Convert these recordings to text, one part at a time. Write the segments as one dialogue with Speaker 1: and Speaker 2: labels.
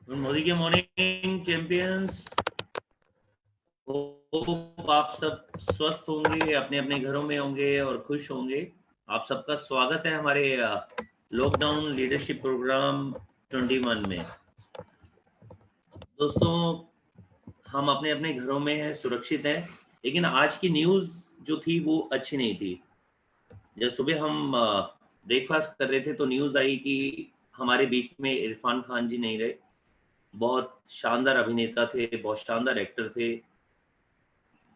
Speaker 1: मोदी के morning champions, hope आप सब स्वस्थ होंगे, अपने अपने घरों में होंगे और खुश होंगे। आप सबका स्वागत है हमारे लॉकडाउन लीडरशिप प्रोग्राम 21 में। दोस्तों, हम अपने अपने घरों में हैं, सुरक्षित हैं, लेकिन आज की न्यूज़ जो थी वो अच्छी नहीं थी। जब सुबह हम ब्रेकफास्ट कर रहे थे तो न्यूज़ आई कि हमारे बीच में इरफान खान जी नहीं रहे। बहुत शानदार अभिनेता थे, बहुत शानदार एक्टर थे।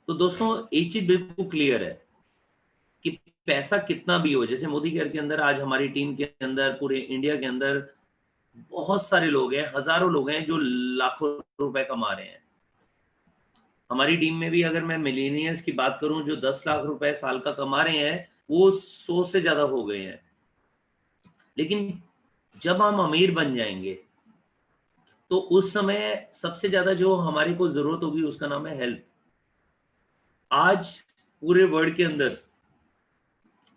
Speaker 1: तो दोस्तों, एक चीज बिल्कुल क्लियर है कि पैसा कितना भी हो, जैसे मोदी केयर के अंदर आज हमारी टीम के अंदर, पूरे इंडिया के अंदर बहुत सारे लोग हैं, हजारों लोग हैं जो लाखों रुपए कमा रहे हैं। हमारी टीम में भी अगर मैं मिलीनियर्स की बात करूं जो 10 लाख रुपए साल का कमा रहे हैं, वो 100 से ज्यादा हो गए हैं। लेकिन जब हम अमीर बन जाएंगे तो उस समय सबसे ज्यादा जो हमारे को जरूरत होगी उसका नाम है हेल्थ। आज पूरे वर्ल्ड के अंदर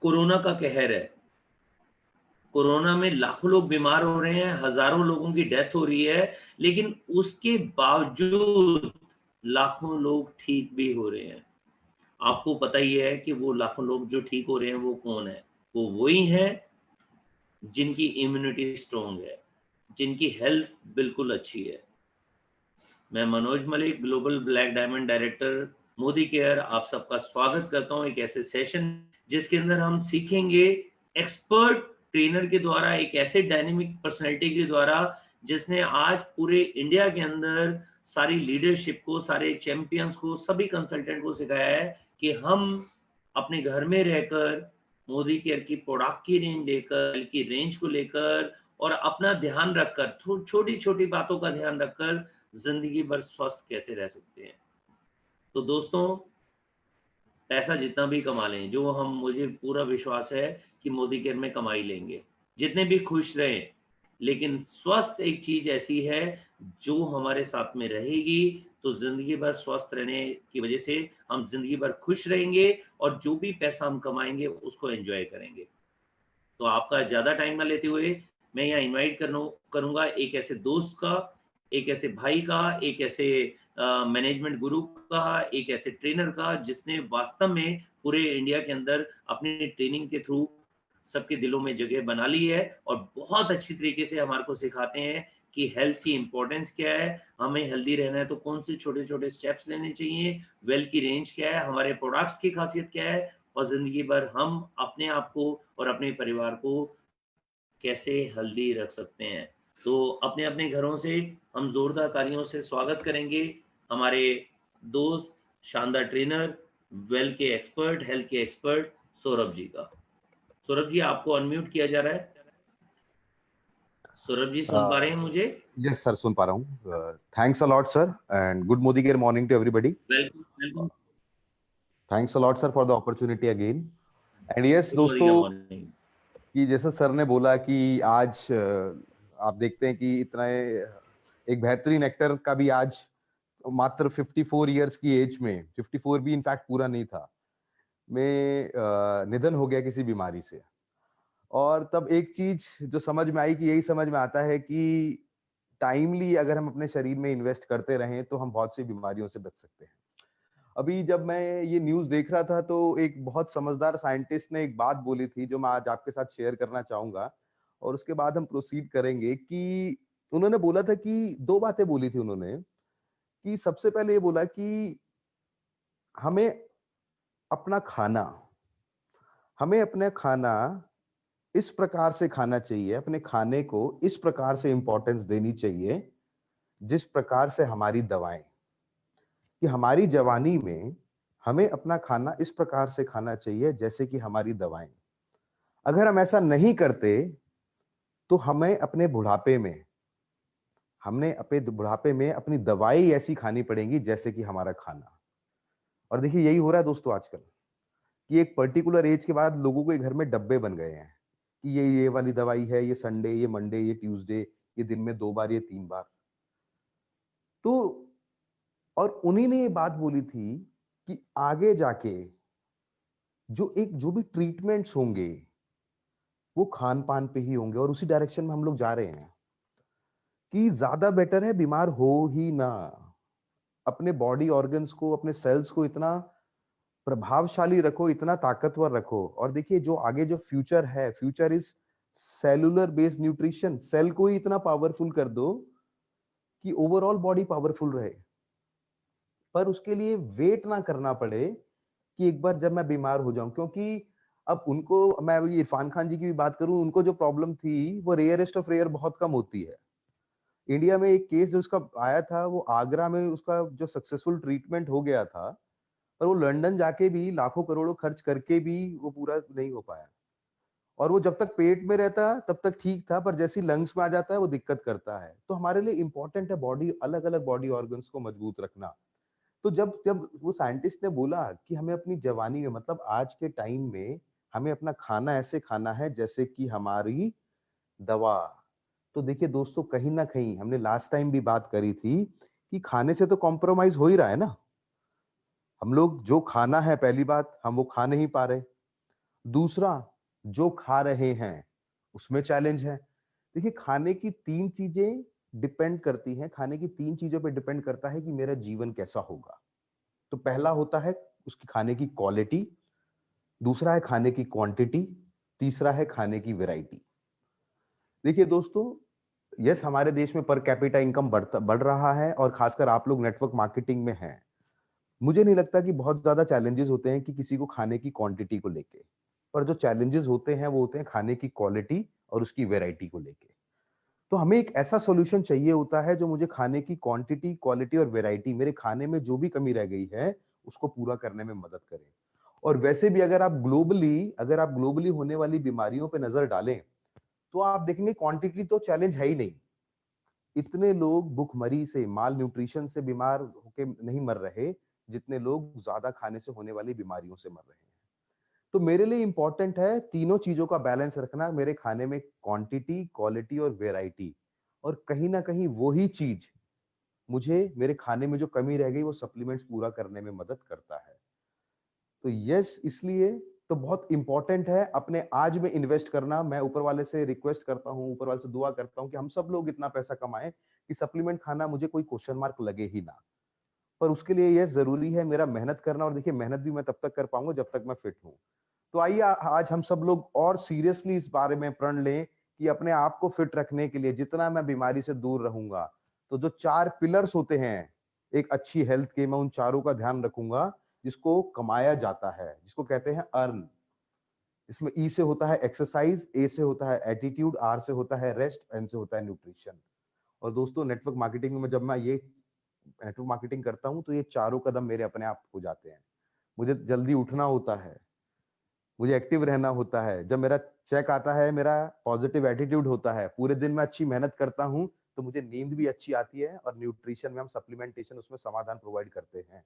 Speaker 1: कोरोना का कहर है। कोरोना में लाखों लोग बीमार हो रहे हैं, हजारों लोगों की डेथ हो रही है, लेकिन उसके बावजूद लाखों लोग ठीक भी हो रहे हैं। आपको पता ही है कि वो लाखों लोग जो ठीक हो रहे हैं वो कौन है। वो वही हैं जिनकी इम्यूनिटी स्ट्रांग है, जिनकी हेल्थ बिल्कुल अच्छी है। मैं Manoj Malik, global black diamond director, Modi care, आप सबका स्वागत करता हूं एक ऐसे सेशन जिसके अंदर हम सीखेंगे एक्सपर्ट ट्रेनर के द्वारा, एक ऐसे डायनेमिक पर्सनैलिटी के द्वारा जिसने आज पूरे इंडिया के अंदर सारी लीडरशिप को, सारे चैंपियंस को, सभी कंसल्टेंट को सिखाया है कि हम अपने घर में रहकर मोदी केयर की प्रोडक्ट की रेंज लेकर, की रेंज को लेकर और अपना ध्यान रखकर, छोटी छोटी बातों का ध्यान रखकर जिंदगी भर स्वस्थ कैसे रह सकते हैं। तो दोस्तों, पैसा जितना भी कमा लें, जो हम, मुझे पूरा विश्वास है कि मोदी केयर में कमा ही लेंगे, जितने भी खुश रहें, लेकिन स्वस्थ एक चीज ऐसी है जो हमारे साथ में रहेगी। तो जिंदगी भर स्वस्थ रहने की वजह से हम जिंदगी भर खुश रहेंगे और जो भी पैसा हम कमाएंगे उसको एंजॉय करेंगे। तो आपका ज़्यादा टाइम ना लेते हुए मैं यहाँ इनवाइट करूँगा एक ऐसे दोस्त का, एक ऐसे भाई का, एक ऐसे मैनेजमेंट गुरु का, एक ऐसे ट्रेनर का जिसने वास्तव में पूरे इंडिया के अंदर अपनी ट्रेनिंग के थ्रू सबके दिलों में जगह बना ली है और बहुत अच्छी तरीके से हमारे को सिखाते हैं कि हेल्थ की इम्पोर्टेंस क्या है, हमें हेल्दी रहना है तो कौन से छोटे छोटे स्टेप्स लेने चाहिए, वेल्थ की रेंज क्या है, हमारे प्रोडक्ट्स की खासियत क्या है, और ज़िंदगी भर हम अपने आप को और अपने परिवार को कैसे हेल्दी रख सकते हैं। तो अपने-अपने घरों से हम ज़ोरदार तालियों से स्वागत करेंगे हमारे दोस्त, शानदार ट्रेनर, वेल्थ के एक्सपर्ट, हेल्थ के एक्सपर्ट सौरभ जी का। सौरभ जी, आपको अनम्यूट किया जा रहा है। सौरभ जी, सुन पा रहे हैं मुझे?
Speaker 2: यस सर, सुन पा रहा हूँ। Thanks a lot sir and good मोदी care morning to everybody.
Speaker 1: Welcome, welcome.
Speaker 2: Thanks a lot sir for the opportunity again. And yes
Speaker 1: good मोदी
Speaker 2: दोस्तों,
Speaker 1: का मॉर्निंग।
Speaker 2: कि जैसे सर ने बोला कि आज आप देखते हैं कि इतना एक बेहतरीन एक्टर का भी आज मात्र 54 इयर्स की एज में, 54 भी इनफैक्ट पूरा नहीं था, में निधन हो गया किसी बीमारी से। और तब एक चीज जो समझ में आई कि यही समझ में आता है कि टाइमली अगर हम अपने शरीर में इन्वेस्ट करते रहें तो हम बहुत सी बीमारियों से बच सकते हैं। अभी जब मैं ये न्यूज़ देख रहा था तो एक बहुत समझदार साइंटिस्ट ने एक बात बोली थी जो मैं आज आपके साथ शेयर करना चाहूंगा, और उसके बाद हम प्रोसीड करेंगे। कि उन्होंने बोला था कि दो बातें बोली थी उन्होंने, कि सबसे पहले ये बोला कि हमें अपना खाना हमें अपना खाना इस प्रकार से खाना चाहिए, अपने खाने को इस प्रकार से इंपॉर्टेंस देनी चाहिए जिस प्रकार से हमारी दवाएं, कि हमारी जवानी में हमें अपना खाना इस प्रकार से खाना चाहिए जैसे कि हमारी दवाएं। अगर हम ऐसा नहीं करते तो हमने अपने बुढ़ापे में अपनी दवाई ऐसी खानी पड़ेगी जैसे कि हमारा खाना। और देखिए यही हो रहा है दोस्तों आजकल, कि एक पर्टिकुलर एज के बाद लोगों के घर में डब्बे बन गए हैं कि ये वाली दवाई है, ये संडे, ये मंडे, ये ट्यूसडे, ये दिन में 2 बार, ये 3 बार। तो और उन्हीं ने ये बात बोली थी कि आगे जाके जो भी ट्रीटमेंट्स होंगे वो खान पान पे ही होंगे, और उसी डायरेक्शन में हम लोग जा रहे हैं। कि ज्यादा बेटर है बीमार हो ही ना। अपने बॉडी ऑर्गन्स को, अपने सेल्स को इतना प्रभावशाली रखो, इतना ताकतवर रखो। और देखिए जो आगे जो फ्यूचर है, future is cellular based nutrition. Cell को ही इतना पावरफुल कर दो कि ओवरऑल बॉडी पावरफुल रहे, पर उसके लिए वेट ना करना पड़े कि एक बार जब मैं बीमार हो जाऊं। क्योंकि अब उनको, मैं ये इरफान खान जी की भी बात करूं, उनको जो प्रॉब्लम थी वो रेयरेस्ट ऑफ रेयर बहुत कम होती है। इंडिया में एक केस जो उसका आया था, वो आगरा में उसका जो सक्सेसफुल ट्रीटमेंट हो गया था, पर वो लंदन जाके भी लाखों करोड़ों खर्च करके भी वो पूरा नहीं हो पाया। और वो जब तक पेट में रहता तब तक ठीक था, पर जैसे ही लंग्स में आ जाता है वो दिक्कत करता है। तो हमारे लिए इंपॉर्टेंट है बॉडी, अलग अलग बॉडी ऑर्गन्स को मजबूत रखना। तो जब जब वो साइंटिस्ट ने बोला कि हमें अपनी जवानी में, मतलब आज के टाइम में, हमें अपना खाना ऐसे खाना है जैसे कि हमारी दवा। तो देखिए दोस्तों, कहीं ना कहीं हमने लास्ट टाइम भी बात करी थी कि खाने से तो कॉम्प्रोमाइज हो ही रहा है ना। हम लोग जो खाना है, पहली बात हम वो खा नहीं पा रहे। दूसरा, जो खा रहे हैं उसमें चैलेंज है। देखिए खाने की तीन चीजें डिपेंड करती हैं, खाने की तीन चीजों पे डिपेंड करता है कि मेरा जीवन कैसा होगा। तो पहला होता है उसकी खाने की क्वालिटी, दूसरा है खाने की क्वांटिटी, तीसरा है खाने की वैरायटी। देखिए दोस्तों, यस हमारे देश में पर कैपिटा इनकम बढ़ रहा है, और खासकर आप लोग नेटवर्क मार्केटिंग में हैं। मुझे नहीं लगता कि बहुत ज्यादा चैलेंजेस होते हैं कि किसी को खाने की क्वांटिटी को लेके, पर जो चैलेंजेस होते हैं वो होते हैं खाने की क्वालिटी और उसकी वैरायटी को लेके। तो हमें एक ऐसा सॉल्यूशन चाहिए होता है जो मुझे खाने की क्वांटिटी, क्वालिटी और वैरायटी, मेरे खाने में जो भी कमी रह गई है उसको पूरा करने में मदद करे। और वैसे भी अगर आप ग्लोबली होने वाली बीमारियों पे नजर डालें, तो आप देखेंगे क्वांटिटी तो चैलेंज है ही नहीं। इतने लोग भुखमरी से, माल न्यूट्रिशन से बीमार होके नहीं मर रहे, जितने लोग ज्यादा खाने से होने वाली बीमारियों से मर रहे हैं। तो मेरे लिए इंपॉर्टेंट है तीनों चीजों का बैलेंस रखना, मेरे खाने में क्वांटिटी, क्वालिटी और वैरायटी। और कहीं ना कहीं वही चीज मुझे मेरे खाने में जो कमी रह गई वो सप्लीमेंट्स पूरा करने में मदद करता है। तो यस, इसलिए तो बहुत इंपॉर्टेंट है अपने आज में इन्वेस्ट करना। मैं ऊपर वाले से रिक्वेस्ट करता हूँ, ऊपर वाले से दुआ करता हूँ कि हम सब लोग इतना पैसा कमाएं कि सप्लीमेंट खाना मुझे कोई क्वेश्चन मार्क लगे ही ना। पर उसके लिए यह जरूरी है मेरा मेहनत करना, और देखिए मेहनत भी मैं तब तक कर पाऊंगा जब तक मैं फिट हूँ। तो आइए आज हम सब लोग और सीरियसली इस बारे में प्रण लें कि अपने आप को फिट रखने के लिए जितना मैं बीमारी से दूर रहूंगा, तो जो 4 पिलर्स होते हैं एक अच्छी हेल्थ के, मैं उन चारों का ध्यान रखूंगा। जिसको कमाया जाता है, जिसको कहते हैं अर्न। इसमें ई से होता है एक्सरसाइज, ए से होता है एटीट्यूड, आर से होता है रेस्ट, एन से होता है न्यूट्रिशन। और दोस्तों नेटवर्क मार्केटिंग में जब मैं ये नेटवर्क मार्केटिंग करता हूं तो ये चारों कदम मेरे अपने आप हो जाते हैं। मुझे जल्दी उठना होता है, मुझे एक्टिव रहना होता है, जब मेरा चेक आता है, मेरा पॉजिटिव एटीट्यूड होता है, पूरे दिन में अच्छी मेहनत करता हूँ, तो मुझे नींद भी अच्छी आती है। और न्यूट्रिशन में हम सप्लीमेंटेशन उसमें समाधान प्रोवाइड करते हैं।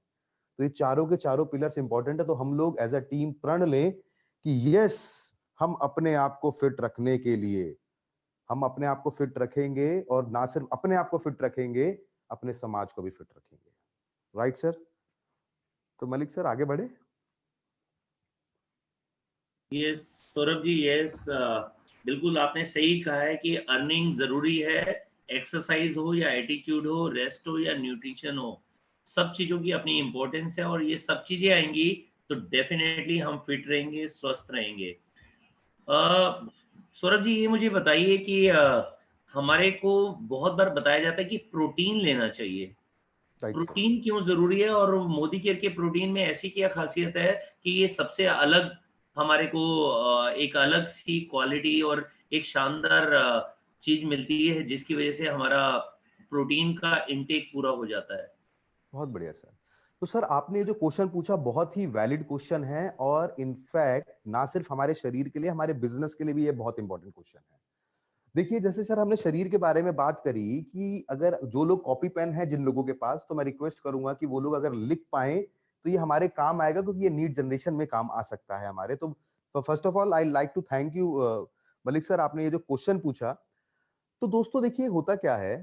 Speaker 2: तो ये चारों के चारों पिलर्स इंपॉर्टेंट है। तो हम लोग एज अ टीम प्रण लें कि यस, हम अपने आप को फिट रखने के लिए, हम अपने आप को फिट रखेंगे, और ना सिर्फ अपने आप को फिट रखेंगे, अपने समाज को भी फिट रखेंगे। Right sir? तो मलिक सर आगे बढ़े।
Speaker 1: यस सौरभ जी, यस, बिल्कुल आपने सही कहा है कि अर्निंग जरूरी है। एक्सरसाइज हो या एटीट्यूड हो, रेस्ट हो या न्यूट्रिशन हो, सब चीजों की अपनी इंपॉर्टेंस है, और ये सब चीजें आएंगी तो डेफिनेटली हम फिट रहेंगे, स्वस्थ रहेंगे। सौरभ जी, ये मुझे बताइए कि हमारे को बहुत बार बताया जाता है कि प्रोटीन लेना चाहिए।
Speaker 2: Right sir.
Speaker 1: प्रोटीन क्यों जरूरी है, और मोदी केयर के प्रोटीन में ऐसी क्या खासियत है कि ये सबसे अलग हमारे को एक अलग सी क्वालिटी और एक शानदार चीज मिलती है जिसकी वजह से हमारा प्रोटीन का इनटेक पूरा हो जाता है।
Speaker 2: बहुत बढ़िया सर। तो सर आपने ये जो क्वेश्चन पूछा बहुत ही वैलिड क्वेश्चन है, और इनफैक्ट ना सिर्फ हमारे शरीर के लिए, हमारे बिजनेस के लिए भी ये बहुत इंपॉर्टेंट क्वेश्चन है। देखिए जैसे सर हमने शरीर के बारे में बात करी कि अगर जो लोग कॉपी पेन है जिन लोगों के पास, तो मैं रिक्वेस्ट करूंगा कि वो लोग अगर लिख पाए तो ये हमारे काम आएगा, क्योंकि ये नीट जनरेशन में काम आ सकता है हमारे। तो first of all I like to thank you Malik sir, आपने ये जो क्वेश्चन पूछा। तो दोस्तों देखिए होता क्या है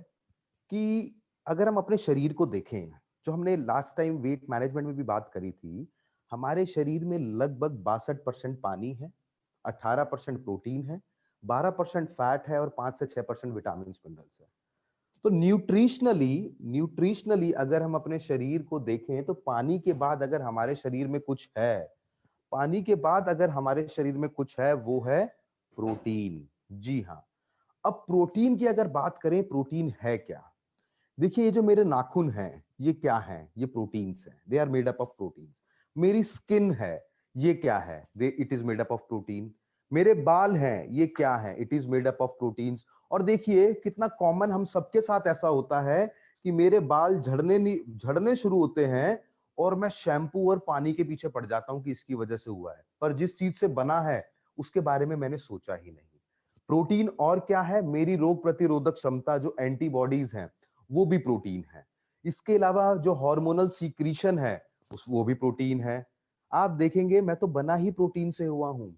Speaker 2: कि अगर हम अपने शरीर को देखें, जो हमने लास्ट टाइम वेट मैनेजमेंट में भी बात करी थी, हमारे शरीर में लगभग 62% पानी है, 18% प्रोटीन है, 12% फैट है, और 5 से 6% विटामिन मिनरल्स है। तो न्यूट्रिशनली अगर हम अपने शरीर को देखें तो पानी के बाद अगर हमारे शरीर में कुछ है, पानी के बाद अगर हमारे शरीर में कुछ है, वो है प्रोटीन। जी हाँ। अब प्रोटीन की अगर बात करें, प्रोटीन है क्या? देखिए, ये जो मेरे नाखून हैं, ये क्या हैं? ये प्रोटीन्स हैं। They are made up of proteins. मेरी स्किन है, ये क्या है? They it is made up of protein. मेरे बाल हैं, ये क्या है? It is made up of proteins. और देखिए कितना कॉमन हम सबके साथ ऐसा होता है कि मेरे बाल झड़ने शुरू होते हैं और मैं शैम्पू और पानी के पीछे पड़ जाता हूं कि इसकी वजह से हुआ है, पर जिस चीज से बना है उसके बारे में मैंने सोचा ही नहीं। प्रोटीन और क्या है? मेरी रोग प्रतिरोधक क्षमता, जो एंटीबॉडीज हैं, वो भी प्रोटीन है। इसके अलावा जो हार्मोनल सीक्रीशन है, वो भी प्रोटीन है। आप देखेंगे मैं तो बना ही प्रोटीन से हुआ हूं।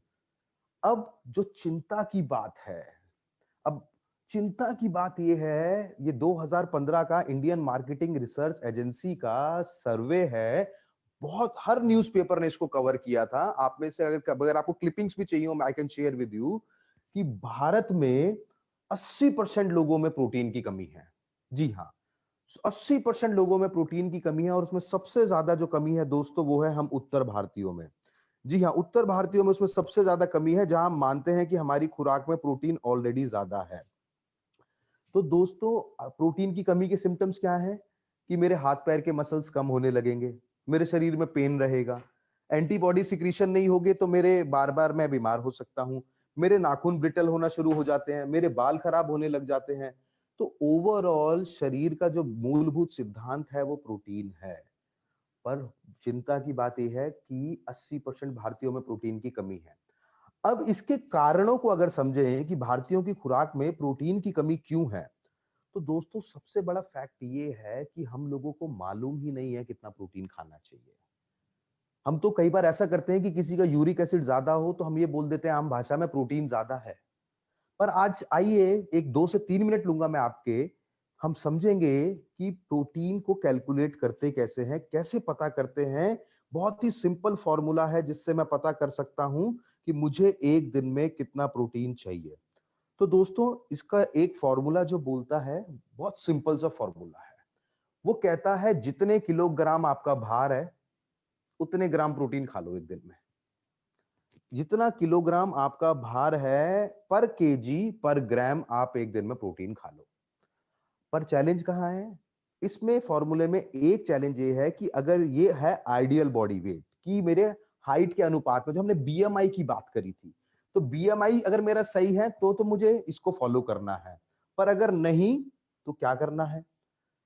Speaker 2: अब जो चिंता की बात है, अब चिंता की बात ये है, ये 2015 का इंडियन मार्केटिंग रिसर्च एजेंसी का सर्वे है। बहुत, हर न्यूज़पेपर ने इसको कवर किया था। आप में से अगर आपको क्लिपिंग्स भी चाहिए हो, I can share with you कि भारत में 80% लोगों में प्रोटीन की कमी है। जी हाँ, 80% लोगों में प्रोटीन की कमी है, और उसमें सबसे ज्यादा जो कमी है दोस्तों, वो है हम उत्तर भारतीयों में। जी हाँ, उत्तर भारतीयों में उसमें सबसे ज्यादा कमी है, जहां हम मानते हैं कि हमारी खुराक में प्रोटीन ऑलरेडी ज्यादा है। तो दोस्तों, प्रोटीन की कमी के सिम्टम्स क्या है? कि मेरे हाथ पैर के मसल्स कम होने लगेंगे, मेरे शरीर में पेन रहेगा, एंटीबॉडी सिक्रीशन नहीं होगी तो मेरे बार बार मैं बीमार हो सकता हूं, मेरे नाखून ब्रिटल होना शुरू हो जाते हैं, मेरे बाल खराब होने लग जाते हैं। तो ओवरऑल शरीर का जो मूलभूत सिद्धांत है वो प्रोटीन है। पर चिंता की बात यह है कि 80% भारतीयों में प्रोटीन की कमी है। अब इसके कारणों को अगर समझें कि भारतीयों की खुराक में प्रोटीन की कमी क्यों है, तो दोस्तों सबसे बड़ा फैक्ट ये है कि हम लोगों को मालूम ही नहीं है कितना प्रोटीन खाना चाहिए। हम तो कई बार ऐसा करते हैं कि किसी का यूरिक एसिड ज्यादा हो तो हम ये बोल देते हैं आम भाषा में, प्रोटीन ज्यादा है। पर आज आइए, एक 2 से 3 मिनट लूंगा मैं आपके, हम समझेंगे कि प्रोटीन को कैलकुलेट करते कैसे हैं, कैसे पता करते हैं। बहुत ही सिंपल फॉर्मूला है जिससे मैं पता कर सकता हूं कि मुझे एक दिन में कितना प्रोटीन चाहिए। तो दोस्तों, इसका एक फॉर्मूला जो बोलता है, बहुत सिंपल सा फॉर्मूला है। वो कहता है जितने किलोग्राम आपका भार है, उतने ग्राम प्रोटीन खा लो एक दिन में। जितना किलोग्राम आपका भार है, पर केजी पर ग्राम आप एक दिन में प्रोटीन खा लो। पर चैलेंज कहाँ है? इसमें फॉर्मूले में एक चैलेंज ये है कि अगर ये है आइडियल बॉडी वेट, कि मेरे हाइट के अनुपात में, जो हमने बीएमआई की बात करी थी, तो बीएमआई अगर मेरा सही है तो मुझे इसको फॉलो करना है। पर अगर नहीं तो क्या करना है?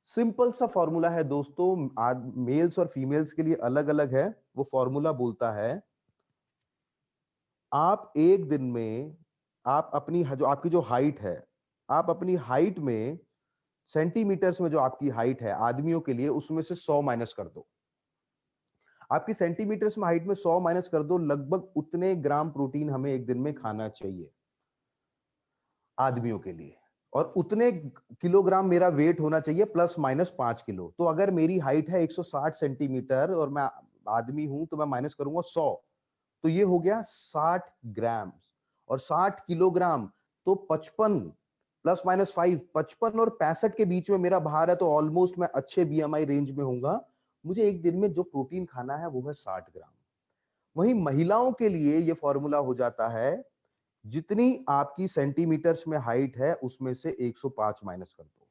Speaker 2: सिंपल सा फॉर्मूला है दोस्तों, मेल्स और फीमेल्स के लिए अलग अलग है। वो फॉर्मूला बोलता है, आप एक दिन में, आप अपनी जो आपकी जो हाइट है, आप अपनी हाइट में सेंटीमीटर्स में जो आपकी हाइट है आदमियों के लिए, उसमें से 100 माइनस कर दो। आपकी सेंटीमीटर्स में हाइट में 100 माइनस कर दो, लगभग उतने ग्राम प्रोटीन हमें एक दिन में खाना चाहिए आदमियों के लिए। और उतने किलोग्राम मेरा वेट होना चाहिए, प्लस माइनस 5 किलो। तो अगर मेरी हाइट है 160 सेंटीमीटर और मैं आदमी हूं, तो मैं माइनस करूंगा 100, तो ये हो गया 60 ग्राम। और 60 किलोग्राम तो 55 प्लस माइनस 5, 55 और 65 के बीच में मेरा भार है, तो ऑलमोस्ट मैं अच्छे बीएमआई रेंज में होऊंगा। मुझे एक दिन में जो प्रोटीन खाना है वो है 60 ग्राम। वहीं महिलाओं के लिए ये फॉर्मूला हो जाता है, जितनी आपकी सेंटीमीटर्स में हाइट है उसमें से 105 माइनस कर दो।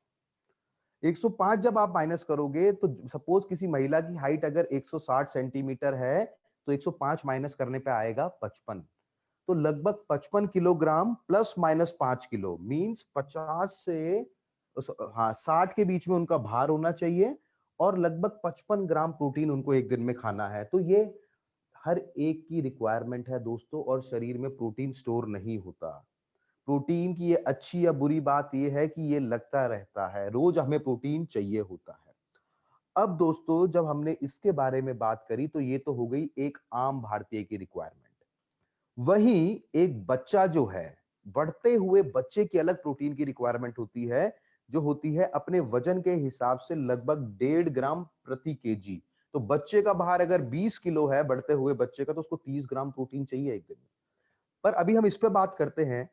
Speaker 2: 105 जब आप माइनस करोगे, तो सपोज किसी महिला की हाइट अगर 160 सेंटीमीटर है, तो 105 माइनस करने पे आएगा 55। तो लगभग 55 kilogram plus minus 5 kilo, means 50 से, हाँ, 60 के बीच में उनका भार होना चाहिए, और लगभग 55 ग्राम प्रोटीन उनको एक दिन में खाना है। तो ये हर एक की रिक्वायरमेंट है दोस्तों, और शरीर में प्रोटीन स्टोर नहीं होता। प्रोटीन की ये अच्छी या बुरी बात ये है कि ये लगता रहता है, रोज हमें प्रोटीन चाहिए होता है। अब दोस्तों, जब हमने इसके बारे में बात करी, तो ये तो हो गई एक आम भारतीय की रिक्वायरमेंट। वहीं एक बच्चा जो है, बढ़ते हुए बच्चे की अलग प्रोटीन की रिक्वायरमेंट होती है, जो होती है अपने वजन के हिसाब से लगभग 1.5 ग्राम प्रति केजी। तो बच्चे का भार अगर 20 किलो है, बढ़ते हुए बच्चे का, तो उसको 30 ग्राम प्रोटीन चाहिए एक दिन में। पर अभी हम इस पे बात करते हैं,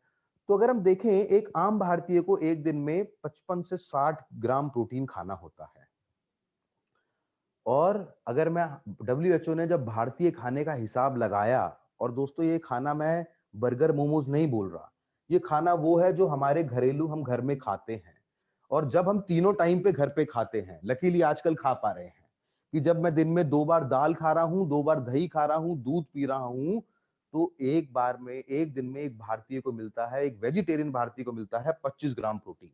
Speaker 2: तो अगर हम देखें, एक आम भारतीय को एक दिन में 55 से 60 ग्राम प्रोटीन खाना होता है। और अगर मैं WHO ने जब भारतीय खाने का हिसाब लगाया, और दोस्तों ये खाना मैं बर्गर मोमोज नहीं बोल रहा, ये खाना वो है जो हमारे घरेलू हम घर में खाते हैं, और जब हम तीनों टाइम पे घर पे खाते हैं, लकीली आजकल खा पा रहे हैं, कि जब मैं दिन में 2 बार दाल खा रहा हूं, 2 बार दही खा रहा हूं, दूध पी रहा हूं, तो एक बार में, एक दिन में एक भारतीय को मिलता है, एक वेजिटेरियन भारतीय को मिलता है 25 ग्राम प्रोटीन।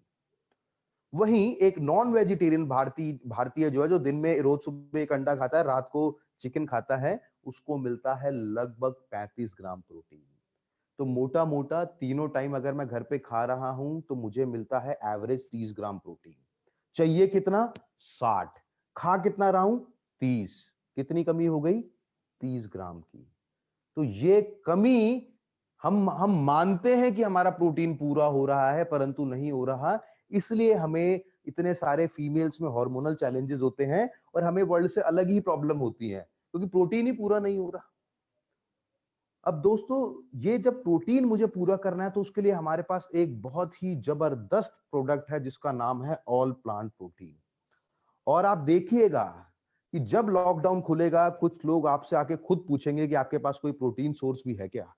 Speaker 2: वहीं एक नॉन वेजिटेरियन भारतीय भारतीय जो है, जो दिन में रोज सुबह एक अंडा खाता है, रात को चिकन खाता है, उसको मिलता है लगभग 35 ग्राम प्रोटीन। तो मोटा मोटा तीनों टाइम अगर मैं घर पे खा रहा हूं, तो मुझे मिलता है एवरेज 30 ग्राम प्रोटीन। चाहिए कितना? 60। खा कितना रहा हूं? 30। कितनी कमी हो गई? 30 ग्राम की। तो ये कमी, हम मानते हैं कि हमारा प्रोटीन पूरा हो रहा है, परंतु नहीं हो रहा। इसलिए हमें इतने सारे फीमेल्स में हार्मोनल चैलेंजेस होते हैं, और हमें वर्ल्ड से अलग ही प्रॉब्लम होती है, क्योंकि प्रोटीन ही पूरा नहीं हो रहा। अब दोस्तों, ये जब प्रोटीन मुझे पूरा करना है, तो उसके लिए हमारे पास एक बहुत ही जबरदस्त प्रोडक्ट है, जिसका नाम है ऑल प्लांट प्रोटीन। और आप देखिएगा कि जब लॉकडाउन खुलेगा, कुछ लोग आपसे आके खुद पूछेंगे कि आपके पास कोई प्रोटीन सोर्स भी है क्या।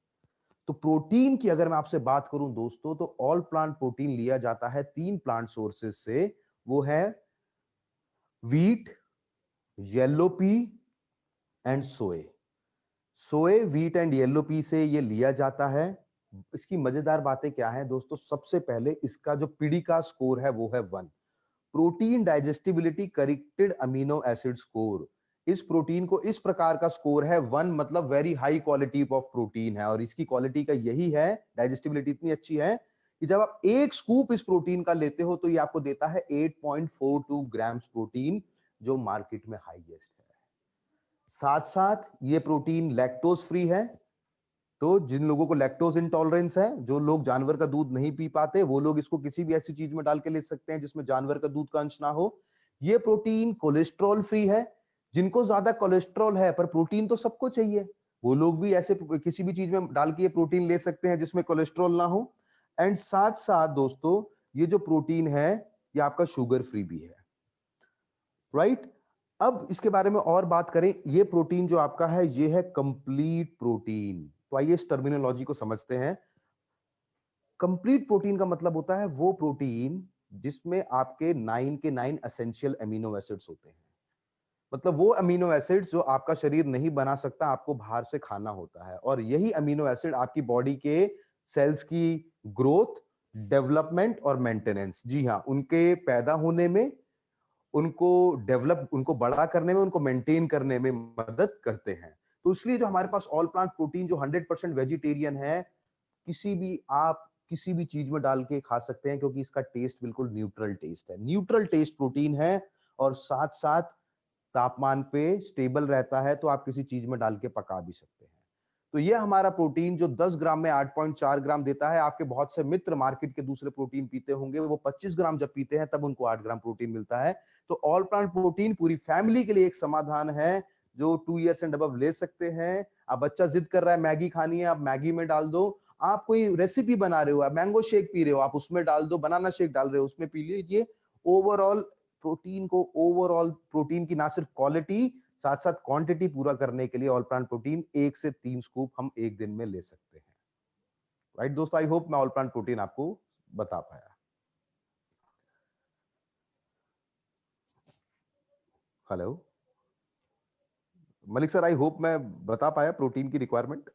Speaker 2: तो प्रोटीन की अगर मैं आपसे बात करूं दोस्तों, तो ऑल प्लांट प्रोटीन लिया जाता है 3 प्लांट सोर्सेज से। वो है व्हीट, येलो पी एंड सोए। सोए, व्हीट एंड येलो पी से ये लिया जाता है। इसकी मजेदार बातें क्या है दोस्तों? सबसे पहले इसका जो पीडी का स्कोर है वो है 1। Protein digestibility corrected amino acid score. इस प्रोटीन को इस प्रकार का स्कोर है 1, मतलब very high quality of protein है। और इसकी क्वालिटी का यही है, डाइजेस्टिबिलिटी इतनी अच्छी है कि जब आप एक स्कूप इस प्रोटीन का लेते हो, तो ये आपको देता है 8.42 ग्राम्स प्रोटीन, जो मार्केट में हाईएस्ट है। साथ साथ ये प्रोटीन लैक्टोज फ्री है। तो जिन लोगों को लैक्टोज इंटॉलरेंस है, जो लोग जानवर का दूध नहीं पी पाते, वो लोग इसको किसी भी ऐसी चीज में डाल के ले सकते हैं जिसमें जानवर का दूध का अंश ना हो। ये प्रोटीन कोलेस्ट्रॉल फ्री है। जिनको ज्यादा कोलेस्ट्रॉल है, पर प्रोटीन तो सबको चाहिए, वो लोग भी ऐसे किसी भी चीज में डाल के ये प्रोटीन ले सकते हैं जिसमें कोलेस्ट्रॉल ना हो। एंड साथ साथ दोस्तों, ये जो प्रोटीन है, ये आपका शुगर फ्री भी है, राइट। अब इसके बारे में और बात करें, ये प्रोटीन जो आपका है, ये है कंप्लीट प्रोटीन। तो आइए इस टर्मिनोलॉजी को समझते हैं। कंप्लीट प्रोटीन का मतलब होता है वो प्रोटीन जिसमें आपके 9 के 9 एसेंशियल अमीनो एसिड्स होते हैं। मतलब वो अमीनो एसिड्स जो आपका शरीर नहीं बना सकता, आपको बाहर से खाना होता है। और यही अमीनो एसिड आपकी बॉडी के सेल्स की ग्रोथ, डेवलपमेंट और मेंटेनेंस, जी हाँ, उनके पैदा होने में, उनको डेवलप, उनको बड़ा करने में, उनको मेंटेन करने में मदद करते हैं। तो इसलिए जो हमारे पास ऑल प्लांट प्रोटीन जो 100% वेजिटेरियन है, किसी भी, आप किसी भी चीज में डाल के खा सकते हैं, क्योंकि इसका टेस्ट बिल्कुल न्यूट्रल टेस्ट है, न्यूट्रल टेस्ट प्रोटीन है। और साथ साथ तापमान पे स्टेबल रहता है, तो आप किसी चीज में डाल के पका भी सकते हैं। तो ये हमारा प्रोटीन जो 10 ग्राम में 8.4 ग्राम देता है। आपके बहुत से मित्र मार्केट के दूसरे प्रोटीन पीते होंगे, वो 25 ग्राम जब पीते हैं, तब उनको 8 ग्राम प्रोटीन मिलता है। तो ऑल प्लांट प्रोटीन पूरी फैमिली के लिए एक समाधान है, जो 2 इयर्स एंड अबव ले सकते हैं। अब बच्चा जिद कर रहा है मैगी खानी है, आप मैगी में डाल दो। आप कोई रेसिपी बना रहे हो, आप मैंगो शेक पी रहे हो, आप उसमें डाल दो। बनाना शेक डाल रहे हो, उसमें पी लीजिए। ओवरऑल प्रोटीन को, ओवरऑल प्रोटीन की ना सिर्फ क्वालिटी, साथ साथ क्वांटिटी पूरा करने के लिए ऑल प्लांट प्रोटीन 1 से 3 स्कूप हम एक दिन में ले सकते हैं। राइट दोस्तों, आई होप मैं ऑल प्लांट प्रोटीन आपको बता पाया। Hello Malik sir, I hope मैं बता पाया प्रोटीन की रिक्वायरमेंट।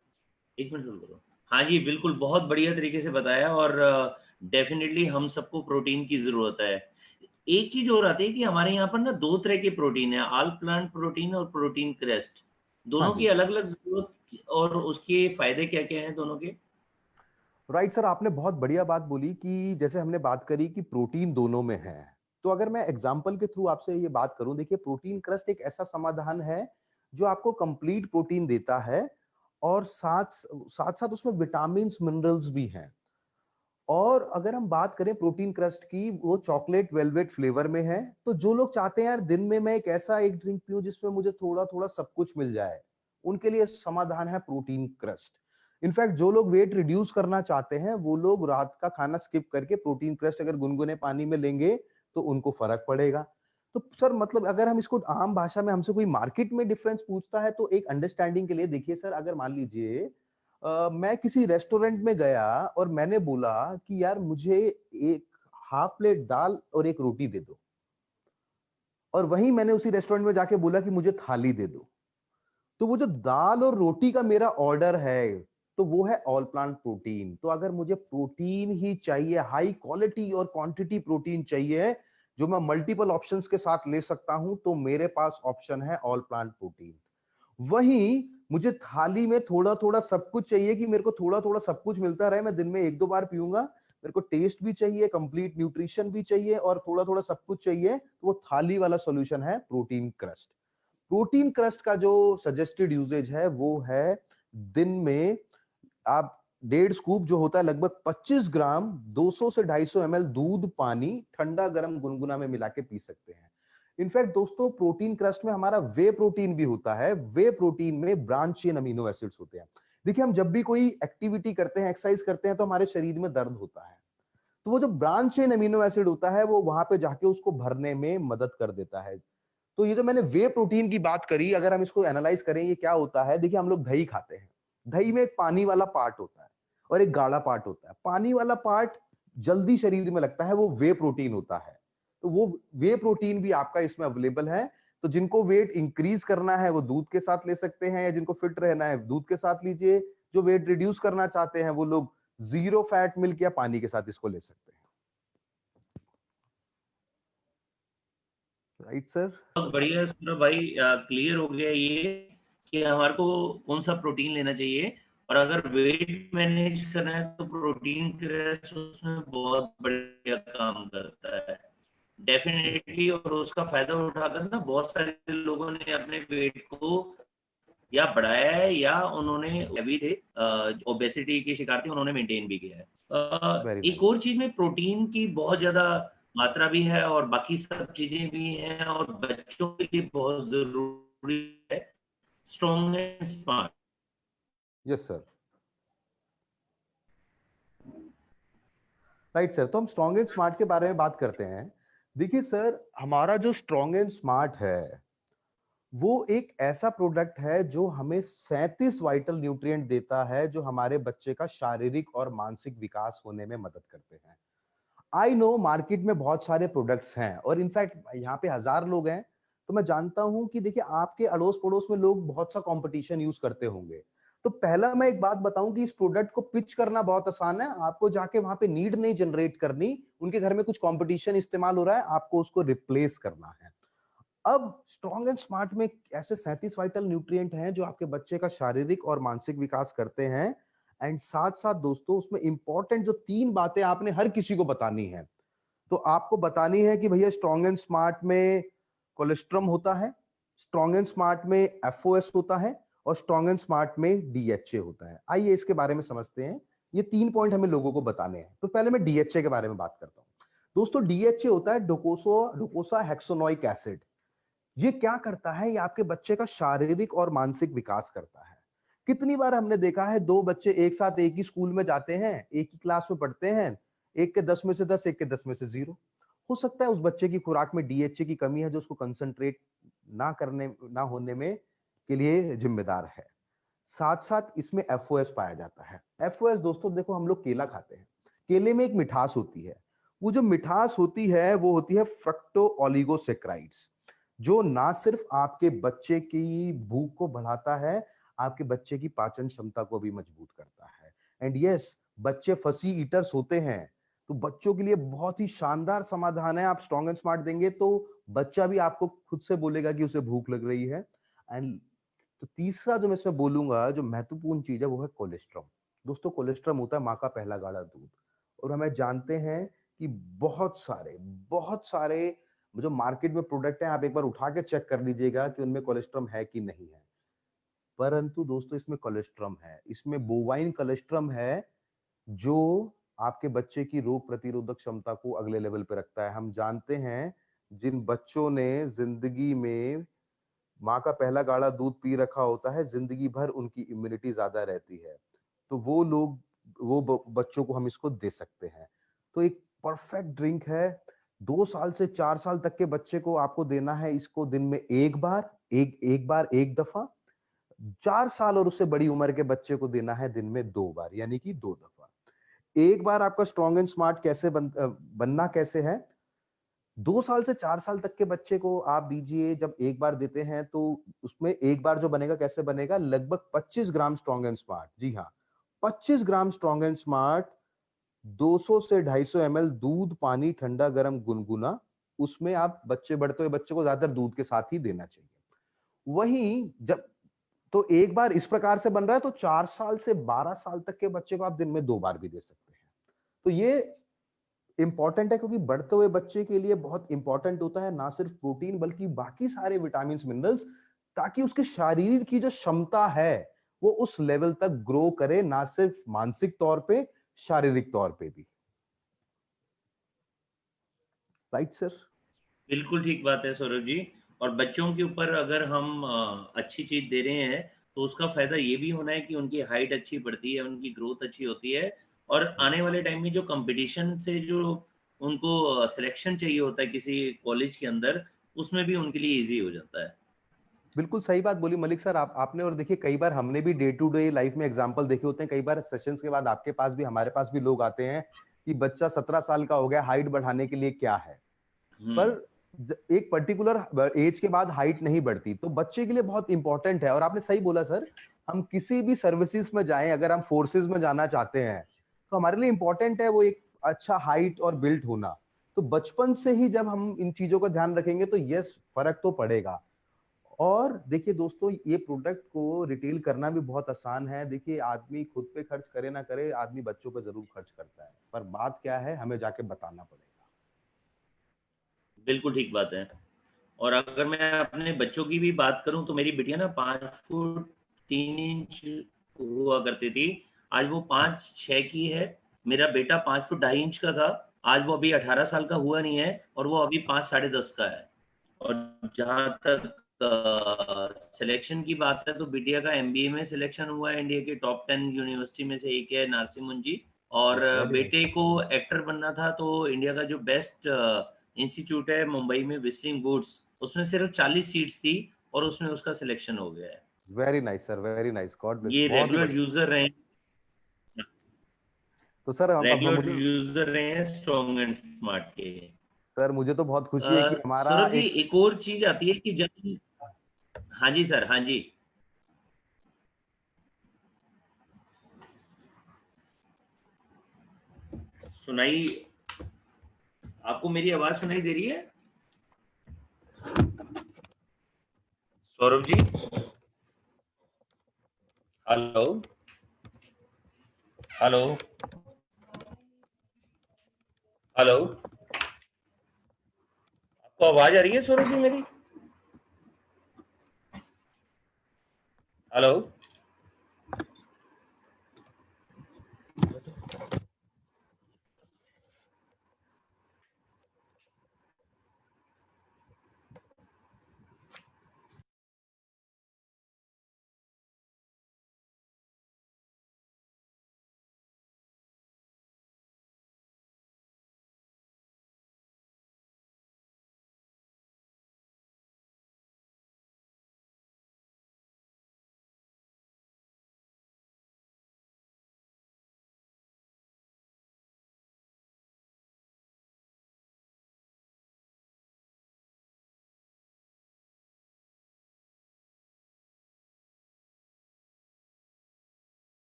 Speaker 1: एक मिनट रुको। हाँ जी, बिल्कुल, बहुत बढ़िया तरीके से बताया। और डेफिनेटली हम सबको प्रोटीन की ज़रूरत है। एक चीज़ और आती है कि हमारे यहाँ पर ना 2 तरह के प्रोटीन है, ऑल प्लांट प्रोटीन और प्रोटीन क्रेस्ट।
Speaker 2: हाँ
Speaker 1: दोनों की
Speaker 2: जी,
Speaker 1: अलग-अलग ज़रूरत और उसके फ़ायदे क्या-क्या हैं दोनों के?
Speaker 2: राइट सर, आपने बहुत बढ़िया बात बोली कि जैसे हमने बात करी कि प्रोटीन दोनों में है। तो अगर मैं एग्जांपल के थ्रू आपसे ये बात करूं, देखिए प्रोटीन क्रस्ट एक ऐसा समाधान है जो आपको कंप्लीट प्रोटीन देता है, और साथ साथ साथ उसमें विटामिन मिनरल्स भी हैं। और अगर हम बात करें प्रोटीन क्रस्ट की, वो चॉकलेट वेलवेट फ्लेवर में है। तो जो लोग चाहते हैं यार दिन में मैं एक ऐसा एक ड्रिंक पीऊं जिसमें मुझे थोड़ा थोड़ा सब कुछ मिल जाए, उनके लिए समाधान है प्रोटीन क्रस्ट। इनफैक्ट जो लोग वेट रिड्यूस करना चाहते हैं वो लोग रात का खाना स्किप करके प्रोटीन क्रस्ट अगर गुनगुने पानी में लेंगे तो उनको फर्क पड़ेगा। तो सर मतलब अगर हम इसको आम भाषा में हमसे कोई मार्केट में डिफरेंस पूछता है तो एक अंडरस्टैंडिंग के लिए देखिए सर, अगर मान लीजिए मैं किसी रेस्टोरेंट में गया और मैंने बोला कि यार मुझे एक हाफ प्लेट दाल और एक रोटी दे दो, और वहीं मैंने उसी रेस्टोरेंट में जाके बोला कि मुझे थाली दे दो, तो वो जो दाल और रोटी का मेरा ऑर्डर है तो वो है ऑल प्लांट प्रोटीन। तो अगर मुझे प्रोटीन ही चाहिए, हाई क्वालिटी और क्वांटिटी प्रोटीन चाहिए जो मैं मल्टीपल ऑप्शंस के साथ ले सकता हूं, तो मेरे पास ऑप्शन है ऑल प्लांट प्रोटीन। वहीं मुझे थाली में थोड़ा थोड़ा सब कुछ चाहिए कि मेरे को थोड़ा थोड़ा सब कुछ मिलता रहे, मैं दिन में एक दो बार पीऊंगा, मेरे को टेस्ट भी चाहिए, कंप्लीट न्यूट्रिशन भी चाहिए और थोड़ा थोड़ा सब कुछ चाहिए, तो वो थाली वाला सॉल्यूशन है प्रोटीन क्रस्ट। प्रोटीन क्रस्ट का जो सजेस्टेड यूजेज है वो है दिन में आप 1.5 स्कूप जो होता है लगभग 25 ग्राम 200 से 250 ml दूध पानी ठंडा गर्म गुनगुना में मिला के पी सकते हैं। इनफैक्ट दोस्तों प्रोटीन क्रस्ट में हमारा वे प्रोटीन भी होता है। वे प्रोटीन में ब्रांच चेन अमीनो एसिड्स होते हैं। देखिए हम जब भी कोई एक्टिविटी करते हैं, एक्सरसाइज करते हैं, तो हमारे शरीर में दर्द होता है, तो वो जो ब्रांच चेन अमीनो एसिड होता है वो वहां पे जाके उसको भरने में मदद कर देता है। तो ये जो मैंने वे प्रोटीन की बात करी, अगर हम इसको एनालाइज करें ये क्या होता है, देखिए हम लोग दही खाते हैं, दही में एक पानी वाला पार्ट होता है और एक गाढ़ा पार्ट होता है। पानी वाला पार्ट जल्दी शरीर में लगता है, वो वे प्रोटीन होता है। तो वो वे प्रोटीन भी आपका इसमें अवेलेबल है। तो जिनको वेट इंक्रीज करना है वो दूध के साथ ले सकते हैं, या जिनको फिट रहना है दूध के साथ लीजिए। जो वेट रिड्यूस करना चाहते हैं वो लोग जीरो फैट मिल्क या पानी के साथ इसको ले सकते हैं। Right sir?
Speaker 1: बहुत बढ़िया सौरभ भाई, क्लियर हो गया ये कि हमारे को कौन सा प्रोटीन लेना चाहिए, और अगर वेट मैनेज करना है तो प्रोटीन क्रैश उसमें बहुत बढ़िया काम करता है डेफिनेटली। और उसका फायदा उठाकर ना बहुत सारे लोगों ने अपने वेट को या बढ़ाया है या उन्होंने अभी थे ओबेसिटी के शिकार थे, उन्होंने मेंटेन भी किया है।
Speaker 2: वेरी
Speaker 1: एक
Speaker 2: नाइस।
Speaker 1: और चीज में प्रोटीन की बहुत ज्यादा मात्रा भी है और बाकी सब चीजें भी हैं और बच्चों के लिए बहुत जरूरी है, strong and smart.
Speaker 2: Yes sir. Right sir, तो हम स्ट्रॉन्ग एंड स्मार्ट के बारे में बात करते हैं। देखिए सर, हमारा जो स्ट्रॉन्ग एंड स्मार्ट है वो एक ऐसा प्रोडक्ट है जो हमें 37 वाइटल न्यूट्रिएंट देता है जो हमारे बच्चे का शारीरिक और मानसिक विकास होने में मदद करते हैं। आई नो मार्केट में बहुत सारे प्रोडक्ट्स हैं और इनफैक्ट यहाँ पे 1000 लोग हैं, तो मैं जानता हूं कि देखिए आपके अड़ोस पड़ोस में लोग बहुत सा कंपटीशन यूज करते होंगे। तो पहला मैं एक बात बताऊं कि इस प्रोडक्ट को पिच करना बहुत आसान है। आपको जाके वहां पे नीड नहीं जनरेट करनी, उनके घर में कुछ कंपटीशन इस्तेमाल हो रहा है, आपको उसको रिप्लेस करना है। अब स्ट्रॉन्ग एंड स्मार्ट में ऐसे 37 वाइटल न्यूट्रिएंट हैं जो आपके बच्चे का शारीरिक और मानसिक विकास करते हैं। एंड साथ साथ दोस्तों उसमें इंपॉर्टेंट जो 3 बातें आपने हर किसी को बतानी है, तो आपको बतानी है कि भैया स्ट्रॉन्ग एंड स्मार्ट में कोलेस्ट्रम होता है, स्ट्रॉन्ग एंड स्मार्ट में एफओएस होता है और स्ट्रॉन्ग एंड स्मार्ट में डीएचए होता है। आइए इसके बारे में समझते हैं। ये 3 पॉइंट हमें लोगों को बताने हैं। तो पहले मैं डीएचए के बारे में बात करता हूं। दोस्तों डीएचए होता है डोकोसा हेक्सोनोइक एसिड। ये क्या करता है? ये आपके बच्चे का शारीरिक और मानसिक विकास करता है। कितनी बार हमने देखा है दो बच्चे एक साथ एक ही स्कूल में जाते हैं, एक ही क्लास में पढ़ते हैं, एक के 10 में से 10, एक के 10 में से 0। हो सकता है उस बच्चे की खुराक में डीएचए की कमी है जो उसको कंसंट्रेट ना होने में के लिए जिम्मेदार है। साथ साथ इसमें एफओएस पाया जाता है। एफओएस दोस्तों देखो, हम लोग केला खाते हैं, केले में एक मिठास होती है। वो जो मिठास होती है वो होती है फ्रक्टो ओलिगोसेक्राइड्स, जो ना सिर्फ आपके बच्चे की भूख को बढ़ाता है, आपके बच्चे की पाचन क्षमता को भी मजबूत करता है। एंड यस, बच्चे फसी ईटर्स होते हैं, तो बच्चों के लिए बहुत ही शानदार समाधान है। आप स्ट्रॉन्ग एंड स्मार्ट देंगे तो बच्चा भी आपको खुद से बोलेगा कि उसे भूख लग रही है। एंड तो तीसरा जो मैं इसमें बोलूंगा जो महत्वपूर्ण चीज है वो है कोलेस्ट्रॉम। दोस्तों कोलेस्ट्रॉम होता है माँ का पहला गाढ़ा दूध, और हमें जानते हैं कि बहुत सारे जो मार्केट में प्रोडक्ट है आप एक बार उठा के चेक कर लीजिएगा कि उनमें कोलेस्ट्रॉम है कि नहीं है। परंतु दोस्तों इसमें कोलेस्ट्रॉम है, इसमें बोवाइन कोलेस्ट्रॉम है जो आपके बच्चे की रोग प्रतिरोधक क्षमता को अगले लेवल पे रखता है। हम जानते हैं जिन बच्चों ने जिंदगी में माँ का पहला गाढ़ा दूध पी रखा होता है, जिंदगी भर उनकी इम्यूनिटी ज्यादा रहती है। तो वो बच्चों को हम इसको दे सकते हैं। तो एक परफेक्ट ड्रिंक है। 2 साल से 4 साल तक के बच्चे को आपको देना है इसको दिन में एक बार एक दफा। 4 साल और उससे बड़ी उम्र के बच्चे को देना है दिन में 2 बार, यानी कि 2 दफा। एक बार आपका स्ट्रॉन्ग एंड स्मार्ट बनना कैसे है? 2 साल से 4 साल तक के बच्चे को आप दीजिए, जब एक बार देते हैं तो उसमें एक बार जो बनेगा कैसे बनेगा, लगभग 25 ग्राम स्ट्रॉन्ग एंड स्मार्ट। जी हाँ, 25 ग्राम स्ट्रॉन्ग एंड स्मार्ट, 200 से 250 ml दूध, पानी, ठंडा गरम गुनगुना, उसमें आप बढ़ते हुए बच्चे को ज्यादातर दूध के साथ ही देना चाहिए। वहीं जब तो एक बार इस प्रकार से बन रहा है, तो 4 साल से 12 साल तक के बच्चे को आप दिन में 2 बार भी दे सकते हैं। तो ये इंपॉर्टेंट है, क्योंकि बढ़ते हुए बच्चे के लिए बहुत इंपॉर्टेंट होता है ना सिर्फ प्रोटीन बल्कि बाकी सारे विटामिन मिनरल्स, ताकि उसके शरीर की जो क्षमता है वो उस लेवल तक ग्रो करे, ना सिर्फ मानसिक तौर पे, शारीरिक तौर पे भी। Right sir?
Speaker 1: बिल्कुल ठीक बात है सौरभ जी। और बच्चों के ऊपर अगर हम अच्छी चीज दे रहे हैं तो उसका फायदा ये भी होना है कि उनकी हाइट अच्छी बढ़ती है, उनकी ग्रोथ अच्छी होती है, और आने वाले टाइम में जो कंपटीशन से जो उनको सिलेक्शन चाहिए होता है किसी कॉलेज के अंदर, उसमें भी उनके लिए इजी हो जाता है।
Speaker 2: बिल्कुल सही बात बोली मलिक सर आपने। और देखिए, कई बार हमने भी डे टू डे लाइफ में एग्जांपल देखे होते हैं। कई बार सेशंस के बाद आपके पास भी, हमारे पास भी लोग आते हैं कि बच्चा 17 साल का हो गया, हाइट बढ़ाने के लिए क्या है, पर
Speaker 1: हम्म।
Speaker 2: एक पर्टिकुलर एज के बाद हाइट नहीं बढ़ती, तो बच्चे के लिए बहुत इंपॉर्टेंट है। और आपने सही बोला सर, हम किसी भी सर्विसेज में जाएं, अगर हम फोर्सेज में जाना चाहते हैं, तो हमारे लिए इंपॉर्टेंट है वो एक अच्छा हाइट और बिल्ट होना। तो बचपन से ही जब हम इन चीजों का ध्यान रखेंगे तो यस, फर्क तो पड़ेगा। और देखिए दोस्तों, ये प्रोडक्ट को रिटेल करना भी बहुत आसान है। देखिए, आदमी खुद पे खर्च करे ना करे, आदमी बच्चों पे जरूर खर्च करता है, पर बात क्या है, हमें जाके बताना पड़ेगा।
Speaker 1: बिल्कुल ठीक बात है। और अगर मैं अपने बच्चों की भी बात करूं तो मेरी बिटिया ना 5 फुट 3 इंच हुआ करती थी, आज वो 5 6 की है। मेरा बेटा 5 फुट 2.5 इंच का था, आज वो अभी 18 साल का हुआ नहीं है, और वो अभी 5 साढ़े 10 का है। और जहाँ तक सिलेक्शन की बात है तो बिटिया का एमबीए में सिलेक्शन हुआ है, इंडिया के टॉप 10 यूनिवर्सिटी में से एक है, नारसी मुंजी। और
Speaker 2: वेरी नाइस।
Speaker 1: बेटे को एक्टर बनना था तो इंडिया का जो बेस्ट इंस्टीट्यूट है मुंबई में, विस्लिंग वुड्स, उसमें सिर्फ 40 सीट्स थी और उसमें उसका सिलेक्शन हो गया है।
Speaker 2: Very nice sir, very nice, God bless,
Speaker 1: ये
Speaker 2: बहुत ही
Speaker 1: रेगुलर
Speaker 2: बढ़िया।
Speaker 1: यूजर रहे,
Speaker 2: तो सर अब हम
Speaker 1: रेगुलर
Speaker 2: मुझे
Speaker 1: यूजर रहे हैं स्ट्रॉन्ग एंड स्मार्ट के।
Speaker 2: सर मुझे तो बहुत खुशी है कि हमारा
Speaker 1: सौरभ जी,
Speaker 2: एक
Speaker 1: एक और चीज आती है कि जब, हाँ जी सर, हाँ जी, सुनाई, आपको मेरी आवाज सुनाई दे रही है Saurabh ji? Hello, hello, hello, आपको आवाज आ रही है सौरभ जी मेरी? हेलो।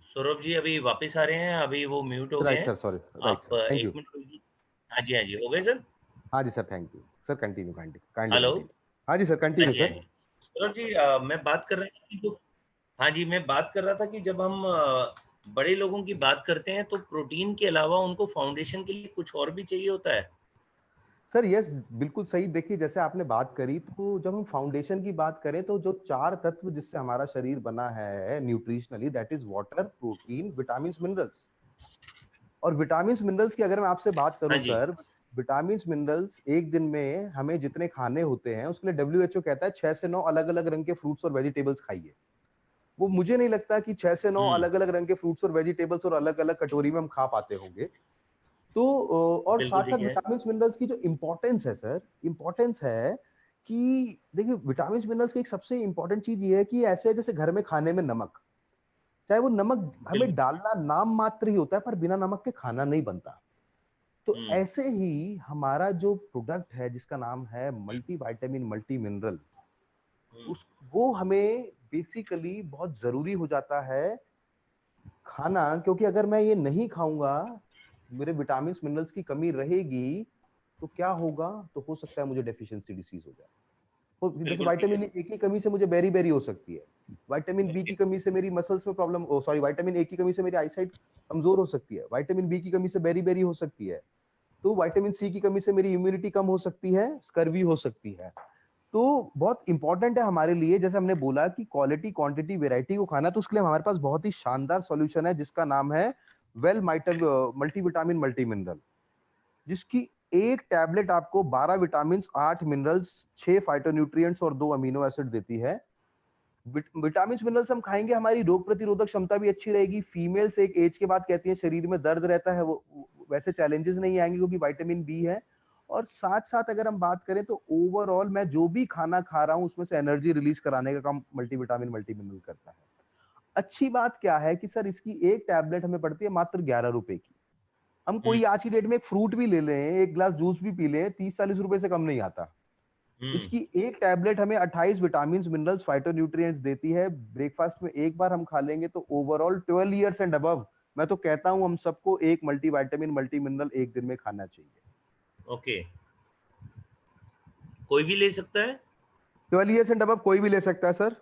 Speaker 1: सौरभ जी अभी वापस आ रहे हैं, अभी वो म्यूट हो गए
Speaker 2: राइट
Speaker 1: हैं।
Speaker 2: Sir, sorry. राइट
Speaker 1: आप
Speaker 2: सर, थैंक
Speaker 1: एक
Speaker 2: यू।
Speaker 1: मिनट रुकिए। हाँ जी, हाँ जी, हो गए सर।
Speaker 2: हाँ जी sir, thank you sir, continue, kindly
Speaker 1: hello.
Speaker 2: Continue. हाँ जी सर,
Speaker 1: हाँ
Speaker 2: कंटिन्यू
Speaker 1: जी, हाँ
Speaker 2: सर।
Speaker 1: जी। सौरभ जी, मैं बात कर रहा था कि जो, हाँ जी, मैं बात कर रहा था कि जब हम बड़े लोगों की बात करते हैं तो प्रोटीन के अलावा उनको फाउंडेशन के लिए कुछ और भी चाहिए होता है।
Speaker 2: सर यस, बिल्कुल सही। देखिए, जैसे आपने बात करी, तो जब हम फाउंडेशन की बात करें तो जो 4 तत्व जिससे हमारा शरीर बना है nutritionally, that is water, protein, vitamin, minerals. और विटामिन मिनरल्स की अगर मैं आपसे बात
Speaker 1: हाँ
Speaker 2: करूं
Speaker 1: जी।
Speaker 2: सर, विटामिन मिनरल्स एक दिन में हमें जितने खाने होते हैं उसके लिए डब्ल्यूएचओ कहता है 6 से 9 अलग अलग रंग के फ्रूट्स और वेजिटेबल्स खाइए। वो मुझे नहीं लगता कि 6 से 9
Speaker 1: हम्म,
Speaker 2: अलग अलग रंग के फ्रूट्स और वेजिटेबल्स और अलग अलग कटोरी में हम खा पाते होंगे। तो और
Speaker 1: बिल्कुल
Speaker 2: साथ साथ
Speaker 1: ठीक है।
Speaker 2: विटामिन मिनरल्स की जो इम्पोर्टेंस है सर, इम्पोर्टेंस है कि देखिए विटामिन मिनरल्स की एक सबसे इम्पोर्टेंट चीज ये है कि ऐसे है जैसे घर में खाने में नमक, चाहे वो नमक हमें
Speaker 1: बिल्कुल।
Speaker 2: डालना नाम मात्र ही होता है पर बिना नमक के खाना नहीं बनता। तो
Speaker 1: हम्म,
Speaker 2: ऐसे ही हमारा जो प्रोडक्ट है जिसका नाम है मल्टी विटामिन मल्टी मिनरल,
Speaker 1: हम्म,
Speaker 2: उस वो हमें बेसिकली बहुत जरूरी हो जाता है खाना, क्योंकि अगर मैं ये नहीं खाऊंगा, मेरे विटामिन मिनरल्स की कमी रहेगी, तो क्या होगा, तो हो सकता है मुझे डेफिशिएंसी डिसीज हो जाए। तो जैसे
Speaker 1: बिल्कुल ठीक है।
Speaker 2: विटामिन ए की कमी से मुझे बेरी बेरी हो सकती है, विटामिन बी
Speaker 1: ओके।
Speaker 2: की कमी से मेरी मसल्स में problem, oh sorry, vitamin A की कमी से मेरी आईसाइट कमजोर हो सकती है, विटामिन बी की कमी से बेरी बेरी हो सकती है, तो विटामिन सी की कमी से मेरी इम्यूनिटी कम हो सकती है, स्कर्वी हो सकती है। तो बहुत इंपॉर्टेंट है हमारे लिए, जैसे हमने बोला कि क्वालिटी क्वांटिटी वैरायटी को खाना, तो उसके लिए हमारे पास बहुत ही शानदार सॉल्यूशन है जिसका नाम है वेल मल्टीविटामिन मल्टी मिनरल, जिसकी एक टैबलेट आपको 12 विटामिन, 8 मिनरल्स, 6 फाइटोन्यूट्रिएंट्स और 2 अमीनो एसिड देती है। विटामिन मिनरल्स हम खाएंगे, हमारी रोग प्रतिरोधक क्षमता भी अच्छी रहेगी। फीमेल्स एक एज के बाद कहती हैं शरीर में दर्द रहता है, वैसे चैलेंजेस नहीं आएंगे क्योंकि विटामिन बी है। और साथ साथ अगर हम बात करें तो ओवरऑल मैं जो भी खाना खा रहा हूं उसमें से एनर्जी रिलीज कराने का काम मल्टीविटामिन मल्टी मिनरल करता है। अच्छी बात क्या है कि सर इसकी एक टैबलेट हमें पड़ती है मात्र 11 रुपए की। हम
Speaker 1: हम्म,
Speaker 2: कोई आज की डेट में एक फ्रूट भी ले लें, एक ग्लास जूस भी पी लें, 30-40 रुपए से कम नहीं आता।
Speaker 1: हम्म।
Speaker 2: इसकी एक टैबलेट हमें 28 विटामिन मिनरल्स फाइटोन्यूट्रिएंट्स देती है। ब्रेकफास्ट में एक बार हम खा लेंगे तो ओवरऑल 12 इयर्स एंड अबव मैं तो कहता हूं हम सबको एक मल्टीविटामिन मल्टी मिनरल एक दिन में खाना चाहिए।
Speaker 1: ओके। कोई भी ले सकता है?
Speaker 2: 12 इयर्स एंड अबव कोई भी ले सकता है सर।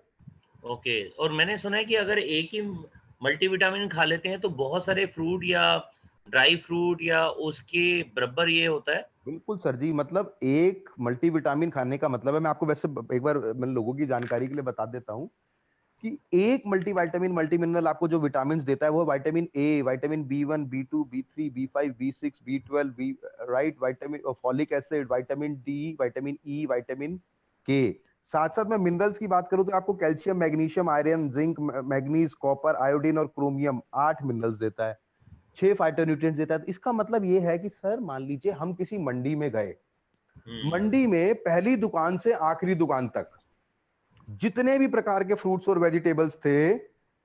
Speaker 1: ओके। और मैंने सुना है कि अगर एक ही मल्टीविटामिन खा लेते हैं तो बहुत सारे फ्रूट या ड्राई फ्रूट या उसके बराबर ये होता है।
Speaker 2: बिल्कुल सर जी, मतलब एक मल्टीविटामिन खाने का मतलब है, मैं आपको वैसे एक बार मैं लोगों की जानकारी के लिए बता देता हूँ कि एक मल्टीविटामिन मल्टी मिनरल आपको जो विटामिन देता है वो vitamin A, vitamin B 1, B 2, B 3, B 5, B 6, B 12, B right, vitamin folic acid, vitamin D, vitamin E, vitamin K. साथ साथ मैं मिनरल्स की बात करूं तो आपको calcium, magnesium, iron, zinc, manganese, copper, iodine और क्रोमियम 8 मिनरल्स देता है, 6 फाइटोन्यूट्रिएंट्स देता है। तो इसका मतलब ये है कि सर मान लीजिए हम किसी मंडी में गए,
Speaker 1: हम्म,
Speaker 2: मंडी में पहली दुकान से आखिरी दुकान तक जितने भी प्रकार के फ्रूट्स और वेजिटेबल्स थे,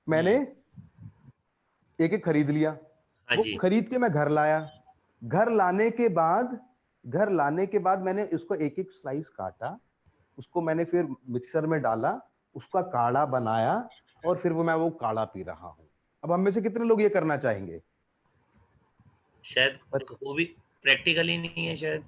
Speaker 2: मैंने
Speaker 1: हम्म।
Speaker 2: एक एक खरीद लिया।
Speaker 1: हाँ
Speaker 2: वो
Speaker 1: जी।
Speaker 2: खरीद के मैं घर लाया। घर लाने के बाद घर लाने के बाद मैंने उसको एक एक स्लाइस काटा, उसको मैंने फिर मिक्सर में डाला, उसका काढ़ा बनाया और फिर वो काढ़ा पी रहा हूं। अब हम में से कितने लोग ये करना चाहेंगे?
Speaker 1: शायद
Speaker 2: पर
Speaker 1: वो भी प्रैक्टिकली नहीं है शायद।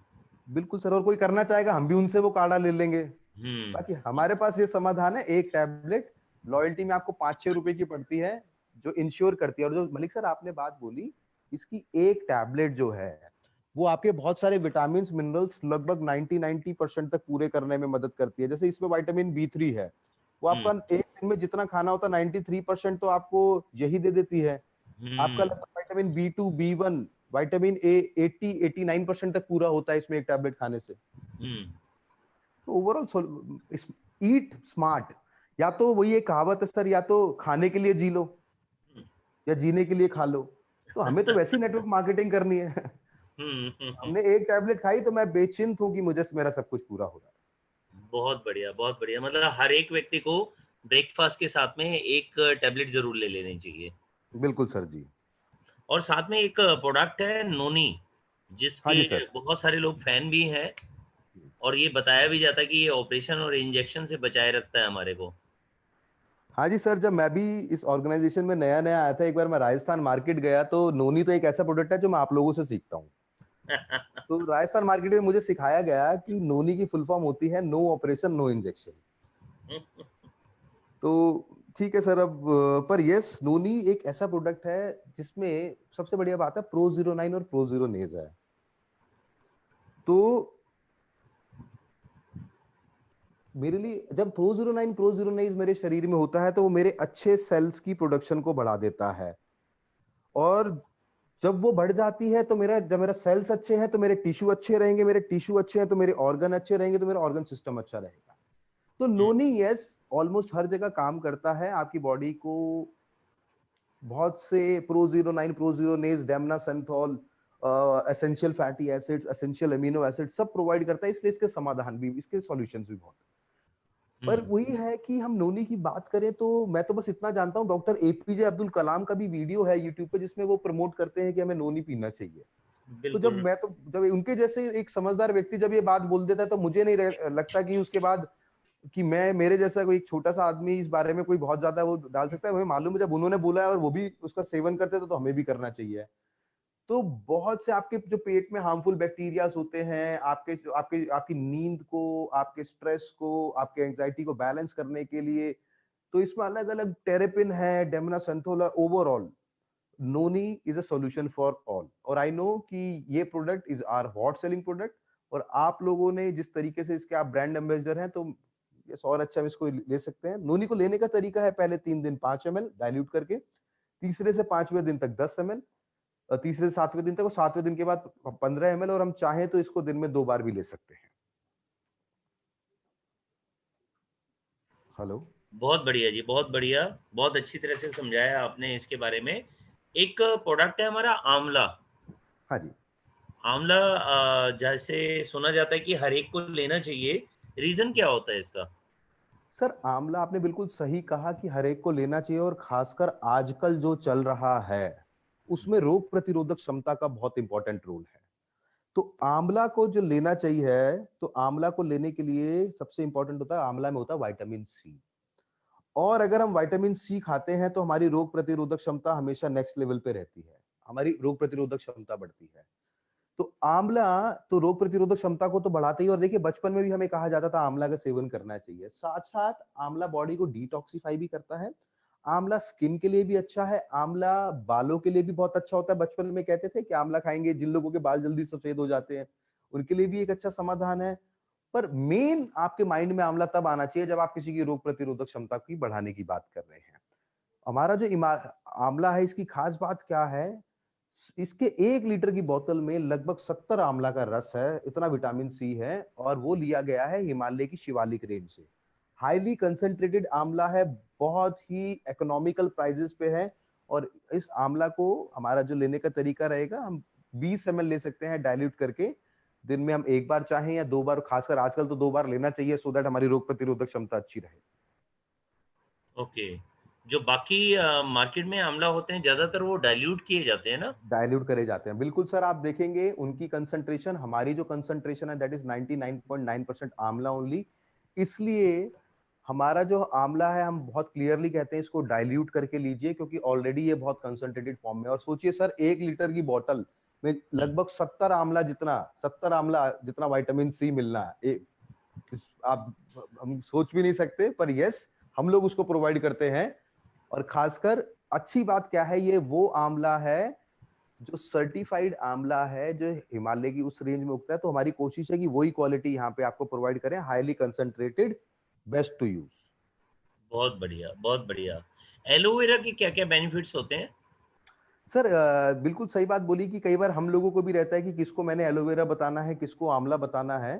Speaker 2: बिल्कुल सर, और कोई करना चाहेगा हम भी उनसे वो काढ़ा ले लेंगे।
Speaker 1: हम्म।
Speaker 2: बाकी हमारे पास ये समाधान है, एक टैबलेट लॉयल्टी में आपको 5-6 रुपए की पड़ती है, जो इंश्योर करती है। और जो मलिक सर आपने बात बोली, इसकी एक टैबलेट जो है वो आपके बहुत सारे विटामिन मिनरल्स लगभग 90% तक पूरे करने में मदद करती है। जैसे इसमें विटामिन बी 3 है, वो आपका
Speaker 1: हम्म।
Speaker 2: एक दिन में जितना खाना होता है 93% तो आपको यही दे देती है। आपका
Speaker 1: हम्म।
Speaker 2: लगभग vitamin B 2, B 1, vitamin A 80-89% तक पूरा होता है इसमें एक टैबलेट खाने से।
Speaker 1: हम्म।
Speaker 2: तो ओवरऑल ईट स्मार्ट, या तो वही एक कहावत है सर, या तो खाने के लिए जी लो या जीने के लिए खा लो। तो हमें तो वैसी नेटवर्क मार्केटिंग करनी है।
Speaker 1: हम्म।
Speaker 2: हमने एक टैबलेट खाई तो मैं बेचिंत हूँ कि मुझे मेरा सब कुछ पूरा हो रहा
Speaker 1: बहुत बढ़िया, बहुत बढ़िया। मतलब हर एक व्यक्ति को ब्रेकफास्ट के साथ में एक टैबलेट जरूर ले लेनी चाहिए।
Speaker 2: है। बिल्कुल सर जी।
Speaker 1: और साथ में एक प्रोडक्ट है नोनी,
Speaker 2: हाँ जी
Speaker 1: जिसके
Speaker 2: सर।
Speaker 1: बहुत सारे लोग फैन भी हैं। और ये बताया भी जाता है कि ये ऑपरेशन और इंजेक्शन से बचाए रखता है हमारे को।
Speaker 2: हाँ जी सर, जब मैं भी इस ऑर्गेनाइजेशन में नया नया आया था, एक बार मैं राजस्थान मार्केट गया, तो नोनी तो एक ऐसा प्रोडक्ट है जो मैं आप लोगों से सीखता हूँ। तो राजस्थान मार्केट में मुझे सिखाया गया कि नोनी की फुल फॉर्म होती है नो ऑपरेशन नो इंजेक्शन। तो ठीक है सर, अब पर यस, नोनी एक ऐसा प्रोडक्ट है जिसमें सबसे बढ़िया बात है प्रो 09 और प्रो 0 नेज है। तो मेरे लिए जब प्रो 09 मेरे शरीर में होता है तो वो मेरे अच्छे सेल्स की प्रोडक्शन को बढ़ा देता है। और जब वो बढ़ जाती है तो जब मेरा सेल्स अच्छे हैं तो मेरे टिश्यू अच्छे रहेंगे, मेरे टिश्यू अच्छे हैं तो मेरे ऑर्गन अच्छे रहेंगे, तो मेरा ऑर्गन सिस्टम अच्छा रहेगा। तो नोनी यस ऑलमोस्ट हर जगह काम करता है, आपकी बॉडी को बहुत से प्रोजीरोनाइन, प्रोजीरोनेज, डेमनासेंथोल, essential fatty acids, essential amino acid सब प्रोवाइड करता है, इसलिए इसके समाधान भी, इसके सॉल्यूशंस भी बहुत। पर वही है कि हम नोनी की बात करें तो मैं तो बस इतना जानता हूँ, डॉक्टर एपीजे अब्दुल कलाम का भी वीडियो है यूट्यूब पे जिसमें वो प्रमोट करते हैं कि हमें नोनी पीना चाहिए। तो
Speaker 1: बिल्कुल।
Speaker 2: जब उनके जैसे एक समझदार व्यक्ति जब ये बात बोल देता है तो मुझे नहीं लगता कि उसके बाद कि मैं, मेरे जैसा कोई एक छोटा सा आदमी इस बारे में कोई बहुत ज्यादा वो डाल सकता है। हमें मालूम है जब उन्होंने बोला है और वो भी उसका सेवन करते थे तो हमें भी करना चाहिए। तो बहुत से आपके जो पेट में हार्मफुल बैक्टीरियाज होते हैं, आपके आपके आपकी नींद को, आपके स्ट्रेस को, आपके एंजाइटी को बैलेंस करने के लिए, तो इसमें अलग अलग टेरेपिन है, डेमनासेंथोल है। Overall noni is a solution for all. और आई नो कि ये product is are hot selling product, और आप लोगों ने जिस तरीके से इसके आप ब्रांड एम्बेसडर हैं, तो ये और अच्छा हम इसको ले सकते हैं। नोनी को लेने का तरीका है, पहले 3 दिन 5 ml डाइल्यूट करके, तीसरे से 5वें दिन तक 10 ml, तीसरे से 7वें दिन तक, और 7वें दिन के बाद 15 ml, और हम चाहें तो इसको दिन में 2 बार भी ले सकते हैं। हेलो।
Speaker 1: बहुत बढ़िया जी, बहुत बढ़िया। बहुत अच्छी तरह से समझाया आपने इसके बारे में। एक प्रोडक्ट है हमारा आंवला।
Speaker 2: हाँ जी।
Speaker 1: आंवला जैसे सुना जाता है कि हर एक को लेना चाहिए, रीजन क्या होता है इसका?
Speaker 2: सर आंवला आपने बिल्कुल सही कहा कि हर एक को लेना चाहिए, और खासकर आजकल जो चल रहा है उसमें रोग प्रतिरोधक क्षमता का बहुत इंपॉर्टेंट रोल है। तो आंवला को जो लेना चाहिए, तो आंवला को लेने के लिए सबसे इंपॉर्टेंट होता है, आंवला में होता है विटामिन सी। और अगर हम विटामिन सी खाते हैं तो हमारी रोग प्रतिरोधक क्षमता हमेशा नेक्स्ट लेवल पे रहती है, हमारी रोग प्रतिरोधक क्षमता बढ़ती है। तो आंवला तो रोग प्रतिरोधक क्षमता को तो बढ़ाता ही, और देखिए बचपन में भी हमें कहा जाता था आंवला का सेवन करना चाहिए। साथ साथ आंवला बॉडी को डिटॉक्सिफाई भी करता है। आंवला स्किन के लिए भी अच्छा है, आंवला बालों के लिए भी बहुत अच्छा होता है। बचपन में कहते थे कि आंवला खाएंगे जिन लोगों के बाल जल्दी सफेद हो जाते हैं, उनके लिए भी एक अच्छा समाधान है। पर मेन आपके माइंड में आंवला तब आना चाहिए जब आप किसी की रोग प्रतिरोधक क्षमता की बढ़ाने की बात कर रहे हैं। हमारा जो आंवला है, इसकी खास बात क्या है, इसके 1 लीटर की बोतल में लगभग 70 आंवला का रस है, इतना विटामिन सी है, और वो लिया गया है हिमालय की शिवालिक रेंज से। हाईली कंसेंट्रेटेड आंवला है, बहुत ही इकोनॉमिकल प्राइसेस पे है। और इस आंवला को हमारा जो लेने का तरीका रहेगा, हम 20 ml ले सकते हैं डाइल्यूट करके, दिन में हम 1 बार चाहें या 2 बार, खासकर आजकल तो 2 बार लेना चाहिए, सो दैट हमारी रोग प्रतिरोधक क्षमता अच्छी रहे।
Speaker 1: ओके। जो बाकी मार्केट में आंवला होते हैं ज्यादातर वो डाइल्यूट किए जाते हैं ना?
Speaker 2: डाइल्यूट करे जाते हैं, बिल्कुल सर। आप देखेंगे उनकी कंसंट्रेशन, हमारी जो कंसंट्रेशन है दैट इज 99.9% आंवला ओनली। इसलिए हमारा जो आंवला है, हम बहुत क्लियरली कहते हैं इसको डाइल्यूट करके लीजिए, क्योंकि ऑलरेडी ये बहुत कंसंट्रेटेड फॉर्म में। और सोचिए सर, 1 लीटर की बोतल में
Speaker 1: हम्म,
Speaker 2: लगभग 70 आंवला जितना विटामिन सी मिलना है, आप हम सोच भी नहीं सकते। पर यस, हम लोग उसको प्रोवाइड करते हैं। और खासकर अच्छी बात क्या है, ये वो आंवला है जो सर्टिफाइड आंवला है, जो हिमालय की उस रेंज में उगता है। तो हमारी कोशिश है कि वही क्वालिटी यहाँ पे आपको प्रोवाइड करें, highly concentrated, best to use.
Speaker 1: बहुत बढ़िया, बहुत बढ़िया। एलोवेरा के क्या क्या बेनिफिट्स होते हैं?
Speaker 2: सर बिल्कुल सही बात बोली कि कई बार हम लोगों को भी रहता है कि किसको मैंने एलोवेरा बताना है, किसको आंवला बताना है।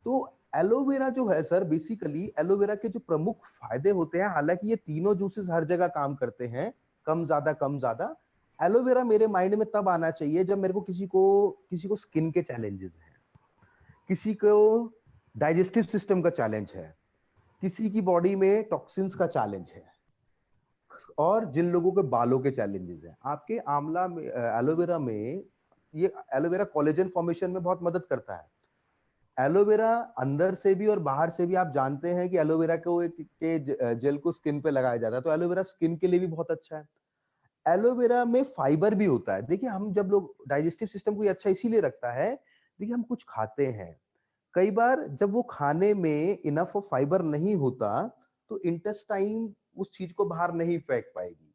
Speaker 2: तो एलोवेरा जो है सर, बेसिकली एलोवेरा के जो प्रमुख फायदे होते हैं, हालांकि ये तीनों जूसेस हर जगह काम करते हैं, कम ज्यादा। एलोवेरा मेरे माइंड में तब आना चाहिए जब मेरे को किसी को स्किन के चैलेंजेस हैं, किसी को डाइजेस्टिव सिस्टम का चैलेंज है, किसी की बॉडी में टॉक्सिन्स का चैलेंज है, और जिन लोगों के बालों के चैलेंजेस हैं। आपके आंवला में, एलोवेरा में, ये एलोवेरा कोलेजन फॉर्मेशन में बहुत मदद करता है। एलोवेरा अंदर से भी और बाहर से भी, आप जानते हैं कि एलोवेरा को जेल को स्किन पे लगाया जाता है, तो एलोवेरा स्किन के लिए भी बहुत अच्छा है। एलोवेरा में फाइबर भी होता है। देखिए हम जब लोग, डाइजेस्टिव सिस्टम को ये अच्छा इसीलिए रखता है, देखिए हम कुछ खाते हैं, कई बार जब वो खाने में इनफ ऑफ फाइबर नहीं होता, तो इंटेस्टाइन उस चीज को बाहर नहीं फेंक पाएगी।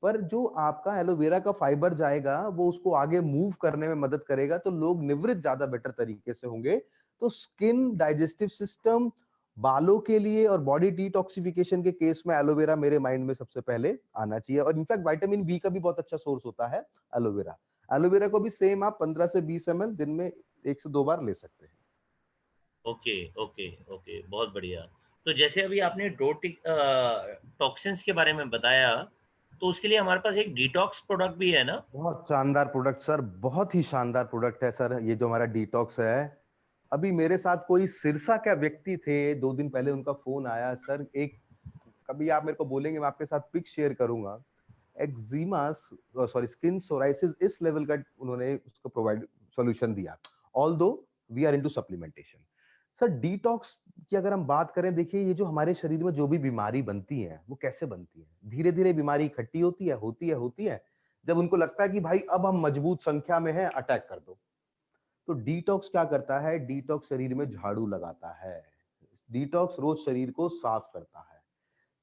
Speaker 2: पर जो आपका एलोवेरा का फाइबर जाएगा, वो उसको आगे मूव करने में मदद करेगा, तो लोग निवृत्त ज्यादा बेटर तरीके से होंगे। तो स्किन, डाइजेस्टिव सिस्टम, बालों के लिए और बॉडी डिटॉक्सिफिकेशन के केस में एलोवेरा मेरे माइंड में सबसे पहले आना चाहिए। और इनफैक्ट विटामिन बी का भी बहुत अच्छा सोर्स होता है एलोवेरा। एलोवेरा को भी सेम आप 15 से 20 ml दिन में 1 से 2 बार ले सकते हैं।
Speaker 1: ओके, ओके, ओके, बहुत बढ़िया। तो जैसे अभी आपने टॉक्सिन्स के बारे में बताया, तो उसके लिए हमारे पास एक डिटॉक्स प्रोडक्ट भी है ना?
Speaker 2: बहुत शानदार प्रोडक्ट सर, बहुत ही शानदार प्रोडक्ट है सर, ये जो हमारा डिटॉक्स है। अभी मेरे साथ कोई सिरसा का व्यक्ति थे, 2 दिन पहले उनका फोन आया सर, एक कभी आप मेरे को बोलेंगे मैं आपके साथ पिक शेयर करूंगा। एक्जिमा, सॉरी, स्किन सोराइसिस, इस लेवल का उन्होंने उसको प्रोवाइड सॉल्यूशन दिया। Although we are into supplementation. Sir detox की अगर हम बात करें, देखिए ये जो हमारे शरीर में जो भी बीमारी बनती है वो कैसे बनती है, धीरे धीरे बीमारी इकट्ठी होती है। जब उनको लगता है कि भाई अब हम मजबूत संख्या में हैं, अटैक कर दो। तो डिटॉक्स क्या करता है, डिटॉक्स शरीर में झाड़ू लगाता है। डिटॉक्स रोज शरीर को साफ करता है,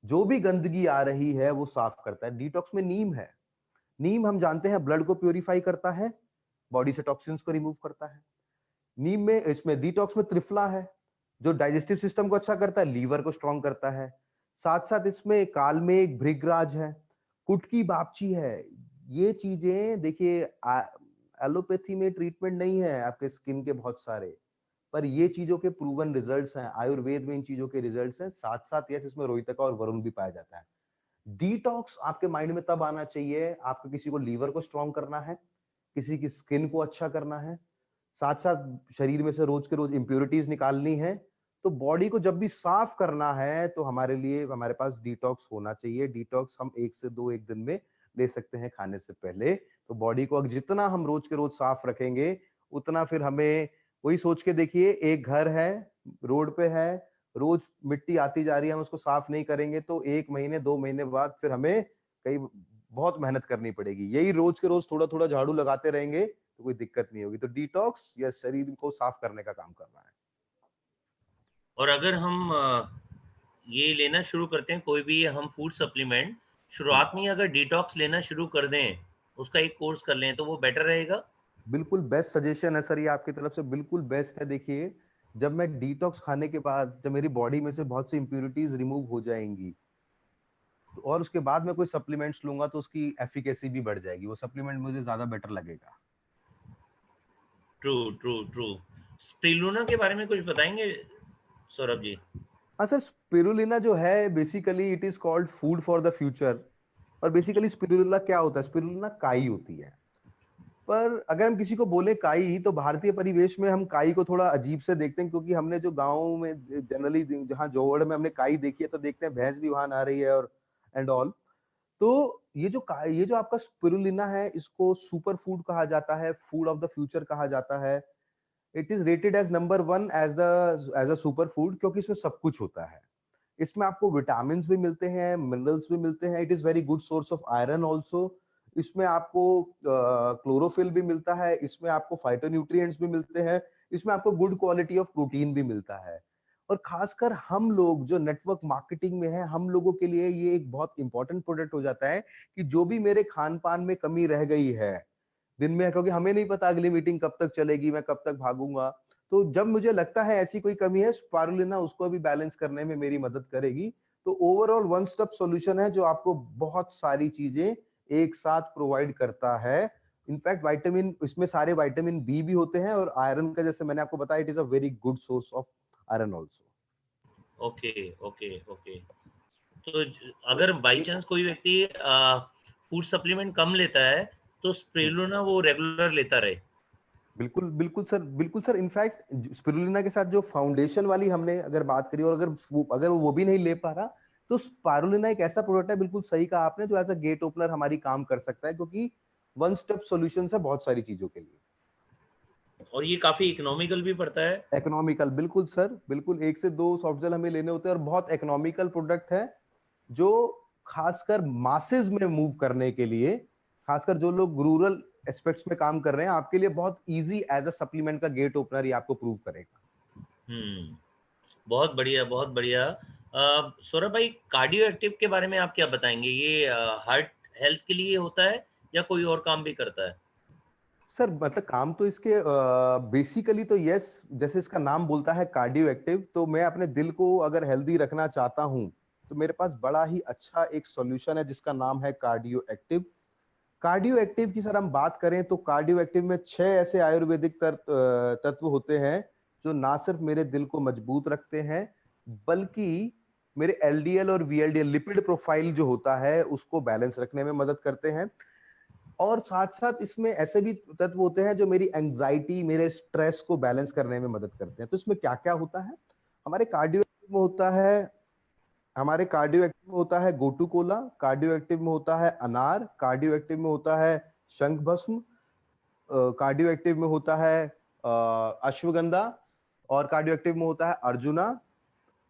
Speaker 2: जो भी गंदगी आ रही है वो साफ करता है। डिटॉक्स में नीम है। नीम हम जानते हैं ब्लड को प्यूरिफाई करता है, बॉडी से टॉक्सिन्स को रिमूव करता है। नीम में, इसमें डिटॉक्स में त्रिफला है, जो डाइजेस्टिव सिस्टम को अच्छा करता है, लीवर को स्ट्रांग करता है। साथ साथ इसमें कालमेघ, भृगराज है, कुटकी बापची है। ये चीजें देखिए, एलोपैथी में ट्रीटमेंट नहीं है आपके स्किन के बहुत सारे, पर ये चीजों के प्रूवन रिजल्ट्स हैं, आयुर्वेद में इन चीजों के रिजल्ट्स हैं। साथ साथ यस, इसमें रोहितका और वरुण भी पाया जाता है। डिटॉक्स आपके माइंड में तब आना चाहिए आपको किसी को लीवर को स्ट्रांग करना है, किसी की स्किन को अच्छा करना है, साथ साथ शरीर में से रोज के रोज इंप्योरिटीज निकालनी है। तो बॉडी को जब भी साफ करना है तो हमारे लिए हमारे पास डिटॉक्स होना चाहिए। डिटॉक्स हम 1 से 2 एक दिन में ले सकते हैं खाने से पहले। तो बॉडी को जितना हम रोज के रोज साफ रखेंगे, उतना फिर हमें, वही सोच के देखिए, एक घर है, रोड पे है, रोज मिट्टी आती जा रही है, हम उसको साफ नहीं करेंगे तो 1 महीने 2 महीने बाद फिर हमें कई बहुत मेहनत करनी पड़ेगी। यही रोज के रोज थोड़ा थोड़ा झाड़ू लगाते रहेंगे तो कोई दिक्कत नहीं होगी। तो डिटॉक्स या शरीर को साफ करने का काम कर रहा है।
Speaker 1: और अगर हम ये लेना शुरू करते हैं कोई भी हम फूड सप्लीमेंट, शुरुआत में ही अगर डिटॉक्स लेना शुरू कर दें, उसका एक कोर्स कर लें, तो वो बेटर रहेगा?
Speaker 2: बिल्कुल बेस्ट सजेशन है सर, ये आपकी तरफ से बिल्कुल बेस्ट है। देखिए, जब मैं डिटॉक्स खाने के बाद जब मेरी बॉडी में से बहुत सी इंप्यूरिटीज रिमूव हो जाएंगी, तो और उसके बाद मैं कोई सप्लीमेंट्स लूंगा तो उसकी एफिकेसी भी बढ़ जाएगी, वो सप्लीमेंट मुझे ज्यादा बेटर लगेगा।
Speaker 1: True, true, true. स्पिरुलिना के बारे में कुछ बताएंगे सौरभ जी?
Speaker 2: हाँ सर, स्पिरुलिना जो है basically it is called food for the future. और बेसिकली स्पिरुलिना क्या होता है, स्पिरुलिना काई होती है। पर अगर हम किसी को बोले काई, तो भारतीय परिवेश में हम काई को थोड़ा अजीब से देखते हैं, क्योंकि हमने जो गाँव में जनरली जहाँ जोहड़ में हमने काई देखी है तो देखते हैं भैंस भी वहां आ रही है और एंड ऑल। तो ये जो आपका स्पिरुलिना है, इसको सुपर फूड कहा जाता है, फूड ऑफ द फ्यूचर कहा जाता है। It is rated as number 1 as a super food, क्योंकि इसमें सब कुछ होता है। इसमें आपको विटामिन भी मिलते हैं, मिनरल्स भी मिलते हैं। It is very good source of iron also. इसमें आपको क्लोरोफिल भी मिलता है, इसमें आपको फाइटोन्यूट्रिएंट्स भी मिलते हैं, इसमें आपको गुड क्वालिटी ऑफ प्रोटीन भी मिलता है। और खासकर हम लोग जो नेटवर्क मार्केटिंग में है, हम लोगों के लिए ये एक बहुत इंपॉर्टेंट प्रोडक्ट हो जाता है कि जो भी मेरे खान पान में कमी रह गई है दिन में, क्योंकि हमें नहीं पता अगली मीटिंग कब तक चलेगी, मैं कब तक भागूंगा। तो जब मुझे लगता है ऐसी कोई कमी है, स्पारुलिना उसको भी बैलेंस करने में मेरी मदद करेगी। तो ओवरऑल वन स्टेप सॉल्यूशन है जो आपको बहुत सारी चीजें एक साथ प्रोवाइड करता है। इनफैक्ट विटामिन, इसमें सारे विटामिन बी भी होते हैं, और आयरन का जैसे मैंने आपको बताया, it is a very good source of iron also.
Speaker 1: Okay, okay, okay. तो अगर बाई चांस कोई व्यक्ति फूड सप्लीमेंट कम लेता है, तो स्पिरुलिना वो रेगुलर लेता रहे?
Speaker 2: बिल्कुल बिल्कुल सर, बिल्कुल सर। इनफैक्ट स्पिरुलिना के साथ जो फाउंडेशन वाली हमने अगर बात करी, और अगर वो भी नहीं ले पा रहा, तो स्पारुलिना एक ऐसा प्रोडक्ट है, बिल्कुल सही कहा आपने, जो एज अ गेट ओपनर हमारी काम कर सकता है, क्योंकि वन स्टेप सॉल्यूशन है बहुत सारी चीजों के लिए।
Speaker 1: और ये काफी इकोनॉमिकल भी पड़ता है?
Speaker 2: इकोनॉमिकल, बिल्कुल सर, बिल्कुल। 1 से 2 सॉफ्ट जेल हमें लेने होते हैं, और बहुत इकोनॉमिकल प्रोडक्ट है, जो खासकर मासेज में मूव करने के लिए, खासकर जो लोग रूरल एस्पेक्ट्स में काम कर रहे हैं, आपके लिए बहुत इजी एज अ सप्लीमेंट का गेट ओपनर ये आपको प्रूव करेगा।
Speaker 1: हम्म, बहुत बढ़िया, बहुत बढ़िया। सौरभ भाई, कार्डियो एक्टिव के बारे में आप क्या बताएंगे? ये हार्ट हेल्थ के लिए होता है या कोई और काम भी करता है?
Speaker 2: सर मतलब काम तो इसके बेसिकली तो यस, जैसे इसका नाम बोलता है कार्डियो एक्टिव, तो मैं अपने दिल को अगर हेल्दी रखना चाहता हूं, तो मेरे पास बड़ा ही अच्छा एक सॉल्यूशन है जिसका नाम है कार्डियो एक्टिव। कार्डियो एक्टिव की सर हम बात करें तो कार्डियो एक्टिव में 6 ऐसे आयुर्वेदिक तत्व होते हैं जो ना सिर्फ मेरे दिल को मजबूत रखते हैं, बल्कि मेरे एलडीएल और वीएलडीएल लिपिड प्रोफाइल जो होता है उसको बैलेंस रखने में मदद करते हैं। और साथ-साथ इसमें ऐसे भी तत्व होते हैं जो मेरी एंग्जायटी, मेरे स्ट्रेस को बैलेंस करने में मदद करते हैं। तो इसमें क्या-क्या होता है? हमारे कार्डियो एक्टिव में होता है हमारे कार्डियो एक्टिव में होता है गोटू कोला, कार्डियो एक्टिव में होता है अनार, कार्डियो एक्टिव में होता है शंख भस्म, कार्डियो एक्टिव में होता है अश्वगंधा, और कार्डियो एक्टिव में होता है अर्जुना,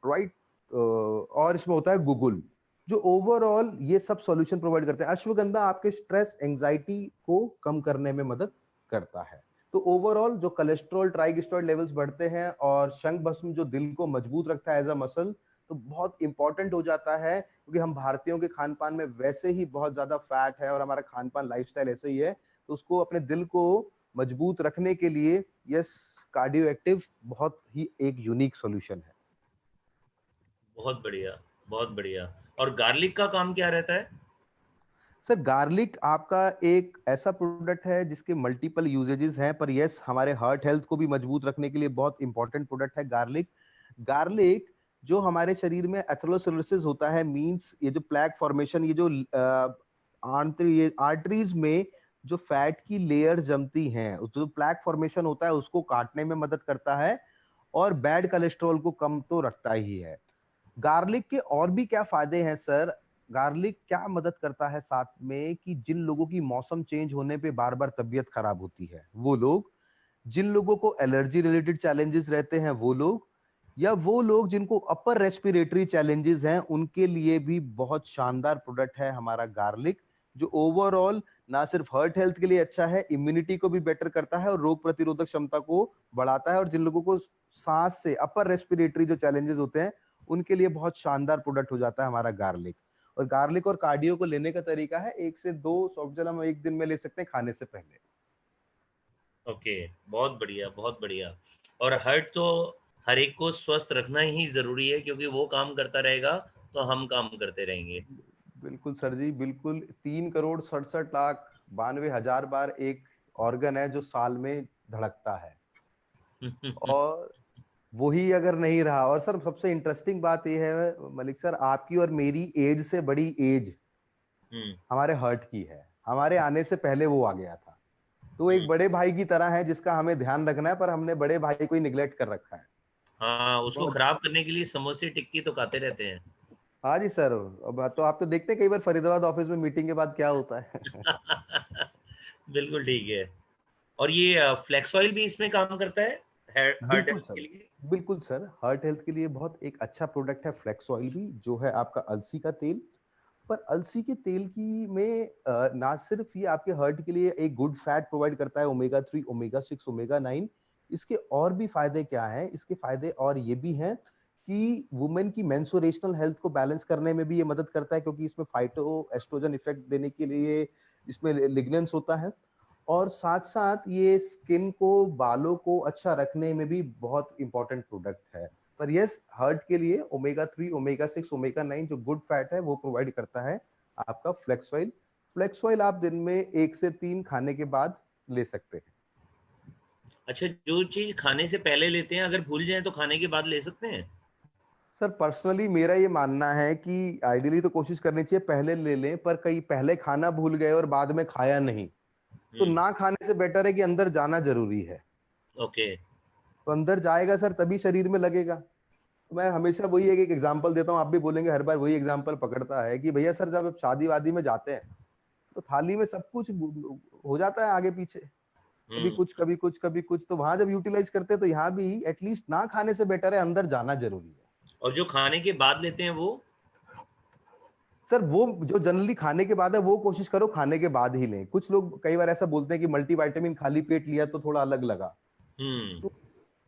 Speaker 2: राइट। और इसमें होता है गुगुल, जो ओवरऑल ये सब सॉल्यूशन प्रोवाइड करते हैं। अश्वगंधा आपके स्ट्रेस एंजाइटी को कम करने में मदद करता है। तो ओवरऑल जो कोलेस्ट्रॉल ट्राइग्लिसराइड लेवल्स बढ़ते हैं, और शंख भस्म जो दिल को मजबूत रखता है एज अ मसल, तो बहुत इंपॉर्टेंट हो जाता है, क्योंकि हम भारतीयों के खान पान में वैसे ही बहुत ज्यादा फैट है और हमारा खान पान लाइफस्टाइल ऐसे ही है। तो उसको अपने दिल को मजबूत रखने के लिए यस, कार्डियो एक्टिव बहुत ही एक यूनिक सॉल्यूशन है।
Speaker 1: बहुत बढ़िया, बहुत बढ़िया। और गार्लिक का काम क्या रहता है?
Speaker 2: सर गार्लिक आपका एक ऐसा प्रोडक्ट है जिसके मल्टीपल यूजेजेस हैं, पर यस हमारे हार्ट हेल्थ को भी मजबूत रखने के लिए बहुत इंपॉर्टेंट प्रोडक्ट है गार्लिक। गार्लिक जो हमारे शरीर में एथेरोस्क्लेरोसिस होता है, मींस ये जो प्लैक फॉर्मेशन, ये जो आर्टरीज में जो फैट की लेयर जमती हैं, उस जो प्लैक फॉर्मेशन होता है उसको काटने में मदद करता है, और बैड कोलेस्ट्रॉल को कम तो रखता ही है। गार्लिक के और भी क्या फायदे हैं सर? गार्लिक क्या मदद करता है साथ में, कि जिन लोगों की मौसम चेंज होने पे बार बार तबीयत खराब होती है वो लोग, जिन लोगों को एलर्जी रिलेटेड चैलेंजेस रहते हैं वो लोग, या वो लोग जिनको अपर रेस्पिरेटरी चैलेंजेस हैं, उनके लिए भी बहुत शानदार प्रोडक्ट है हमारा गार्लिक, जो ओवरऑल ना सिर्फ हार्ट हेल्थ के लिए अच्छा है, इम्यूनिटी को भी बेटर करता है और रोग प्रतिरोधक क्षमता को बढ़ाता है। और जिन लोगों को सांस से अपर रेस्पिरेटरी जो चैलेंजेस होते हैं, उनके लिए बहुत शानदार प्रोडक्ट हो जाता है हमारा गार्लिक। और गार्लिक और कार्डियो को लेने का तरीका है, 1 से 2 सॉफ्ट जेल हम एक दिन में ले सकते हैं खाने से पहले।
Speaker 1: ओके, बहुत बढ़िया, बहुत बढ़िया। और हार्ट तो हर एक को स्वस्थ रखना ही ज़रूरी है, क्योंकि वो काम करता रहेगा, तो हम काम करते रहेंगे।
Speaker 2: बिल्कुल सर जी, बिल्कुल। 3,67,92,000 बार एक ऑर्गन है जो साल में धड़कता है, और वही अगर नहीं रहा, और सर सबसे इंटरेस्टिंग बात यह है मलिक सर, आपकी और मेरी एज से बड़ी एज
Speaker 1: हुँ,
Speaker 2: हमारे हर्ट की है। हमारे आने से पहले वो आ गया था, तो एक
Speaker 1: हुँ।
Speaker 2: बड़े भाई की तरह है जिसका हमें ध्यान रखना है, पर हमने बड़े भाई को ही निग्लेक्ट कर रखा है।
Speaker 1: हाँ, उसको
Speaker 2: बहुत।
Speaker 1: खराब करने के लिए समोसे, टिक्की तो खाते रहते हैं।
Speaker 2: हाँ जी सर। अब तो आप तो देखते हैं कई बार फरीदाबाद ऑफिस में मीटिंग के बाद क्या होता है।
Speaker 1: बिल्कुल ठीक है। और ये फ्लेक्स ऑयल भी इसमें काम करता है, हार्ट
Speaker 2: बिल्कुल
Speaker 1: हेल्थ
Speaker 2: सर।
Speaker 1: के लिए?
Speaker 2: बिल्कुल सर, हार्ट हेल्थ के लिए बहुत एक अच्छा प्रोडक्ट है फ्लेक्स ऑयल भी, जो है आपका अलसी का तेल। पर अलसी के तेल की में ना सिर्फ ये आपके हार्ट के लिए एक गुड फैट प्रोवाइड करता है, ओमेगा 3, ओमेगा 6, ओमेगा 9, इसके और भी फायदे क्या हैं? इसके फायदे और ये भी हैं कि वुमेन की मेंस्ट्रुएशनल हेल्थ को बैलेंस करने में भी ये मदद करता है, क्योंकि इसमें फाइटो एस्ट्रोजन इफेक्ट देने के लिए इसमें लिग्नेंस होता है। और साथ-साथ ये स्किन को, बालों को अच्छा रखने में भी बहुत इंपॉर्टेंट प्रोडक्ट है। पर यस, हार्ट के लिए ओमेगा 3, ओमेगा 6, ओमेगा 9 जो गुड फैट है वो प्रोवाइड करता है आपका फ्लेक्स ऑयल। फ्लेक्स ऑयल आप दिन में 1 से 3 खाने के बाद ले सकते हैं।
Speaker 1: अच्छा, जो चीज़ खाने से पहले लेते हैं, अगर भूल जाएँ तो खाने के बाद ले सकते हैं?
Speaker 2: सर पर्सनली मेरा ये मानना है कि आइडियली तो कोशिश करनी चाहिए पहले ले लें, पर कई पहले खाना भूल गए और बाद में खाया नहीं, तो
Speaker 1: हुँ,
Speaker 2: ना खाने से बेटर है कि अंदर जाना ज़रूरी है।
Speaker 1: ओके।
Speaker 2: तो अंदर जाएगा सर तभी शरीर में लगेगा। तो मैं हमेशा वही एक एग्जांपल देता हूँ, आप भी बोलेंगे हर बार वही एग्जांपल पकड़ता है, कि भैया सर जब आप शादी-वादी में जाते हैं, तो थाली में सब कुछ हो जाता है आगे पीछे, कभी
Speaker 1: हुँ,
Speaker 2: कुछ, कभी कुछ, कभी कुछ, तो वहां जब यूटिलाइज करते हैं तो यहाँ भी एटलीस्ट ना खाने से बेटर है अंदर जाना जरूरी है।
Speaker 1: और जो खाने के बाद लेते हैं वो?
Speaker 2: सर वो जो जनरली खाने के बाद है वो कोशिश करो खाने के बाद ही लें। कुछ लोग कई बार ऐसा बोलते हैं कि मल्टीविटामिन खाली पेट लिया तो थोड़ा अलग लगा,
Speaker 1: हुँ,
Speaker 2: तो,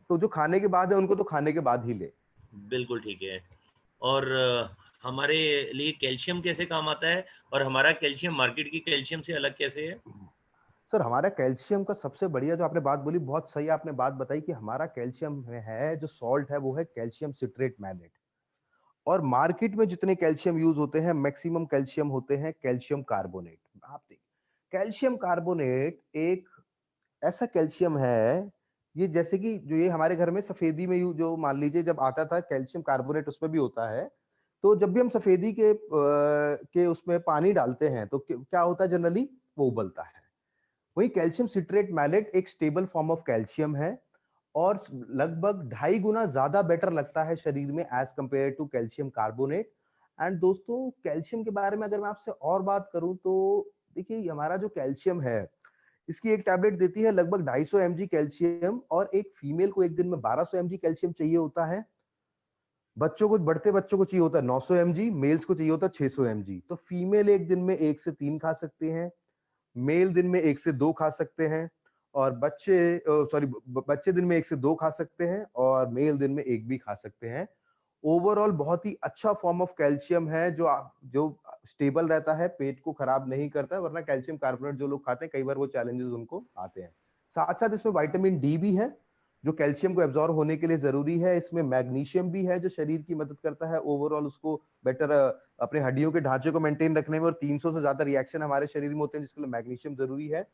Speaker 2: तो जो खाने के बाद है उनको तो खाने के बाद ही ले।
Speaker 1: बिल्कुल ठीक है। और हमारे लिए कैल्शियम कैसे काम आता है? और हमारा कैल्शियम मार्केट की कैल्शियम से अलग कैसे है?
Speaker 2: सर हमारा कैल्शियम का सबसे बढ़िया जो आपने बात बोली, बहुत सही आपने बात बताई, कि हमारा कैल्शियम है जो सॉल्ट है वो है कैल्शियम सिट्रेट मैलेट। और मार्केट में जितने कैल्शियम यूज होते हैं, मैक्सिमम कैल्शियम होते हैं कैल्शियम कार्बोनेट। आप देखिए कैल्शियम कार्बोनेट एक ऐसा कैल्शियम है, ये जैसे कि जो ये हमारे घर में सफेदी में जो मान लीजिए जब आता था कैल्शियम कार्बोनेट उसमें भी होता है, तो जब भी हम सफेदी के उसमें पानी डालते हैं तो क्या होता है जनरली, वो उबलता है। वही कैल्शियम सिट्रेट मैलेट एक स्टेबल फॉर्म ऑफ कैल्शियम है और लगभग 2.5 गुना ज्यादा बेटर लगता है शरीर में as compare to calcium carbonate. And दोस्तों कैल्शियम के बारे में अगर मैं आपसे और बात करूं तो देखिए हमारा जो कैल्शियम है, इसकी एक टैबलेट देती है लगभग 250 mg कैल्शियम और एक फीमेल को एक दिन में 1200 mg कैल्शियम चाहिए होता है। बच्चों को, बढ़ते बच्चों को चाहिए होता है 900 mg, मेल्स को चाहिए होता है 600 mg। तो फीमेल एक दिन में 1 से 3 खा सकते हैं, मेल दिन में 1 से 2 खा सकते हैं और बच्चे दिन में 1 से 2 खा सकते हैं और मेल दिन में 1 भी खा सकते हैं। ओवरऑल बहुत ही अच्छा फॉर्म ऑफ कैल्शियम है जो स्टेबल रहता है, पेट को खराब नहीं करता है, वरना कैल्शियम कार्बोनेट जो लोग खाते हैं कई बार वो चैलेंजेस उनको आते हैं। साथ साथ इसमें विटामिन डी भी है जो कैल्शियम को एब्जॉर्ब होने के लिए जरूरी है। इसमें मैग्नीशियम भी है जो शरीर की मदद करता है ओवरऑल उसको बेटर अपने हड्डियों के ढांचे को मेंटेन रखने में, और 300 से ज्यादा रिएक्शन हमारे शरीर में होते हैं जिसके लिए मैग्नीशियम जरूरी है।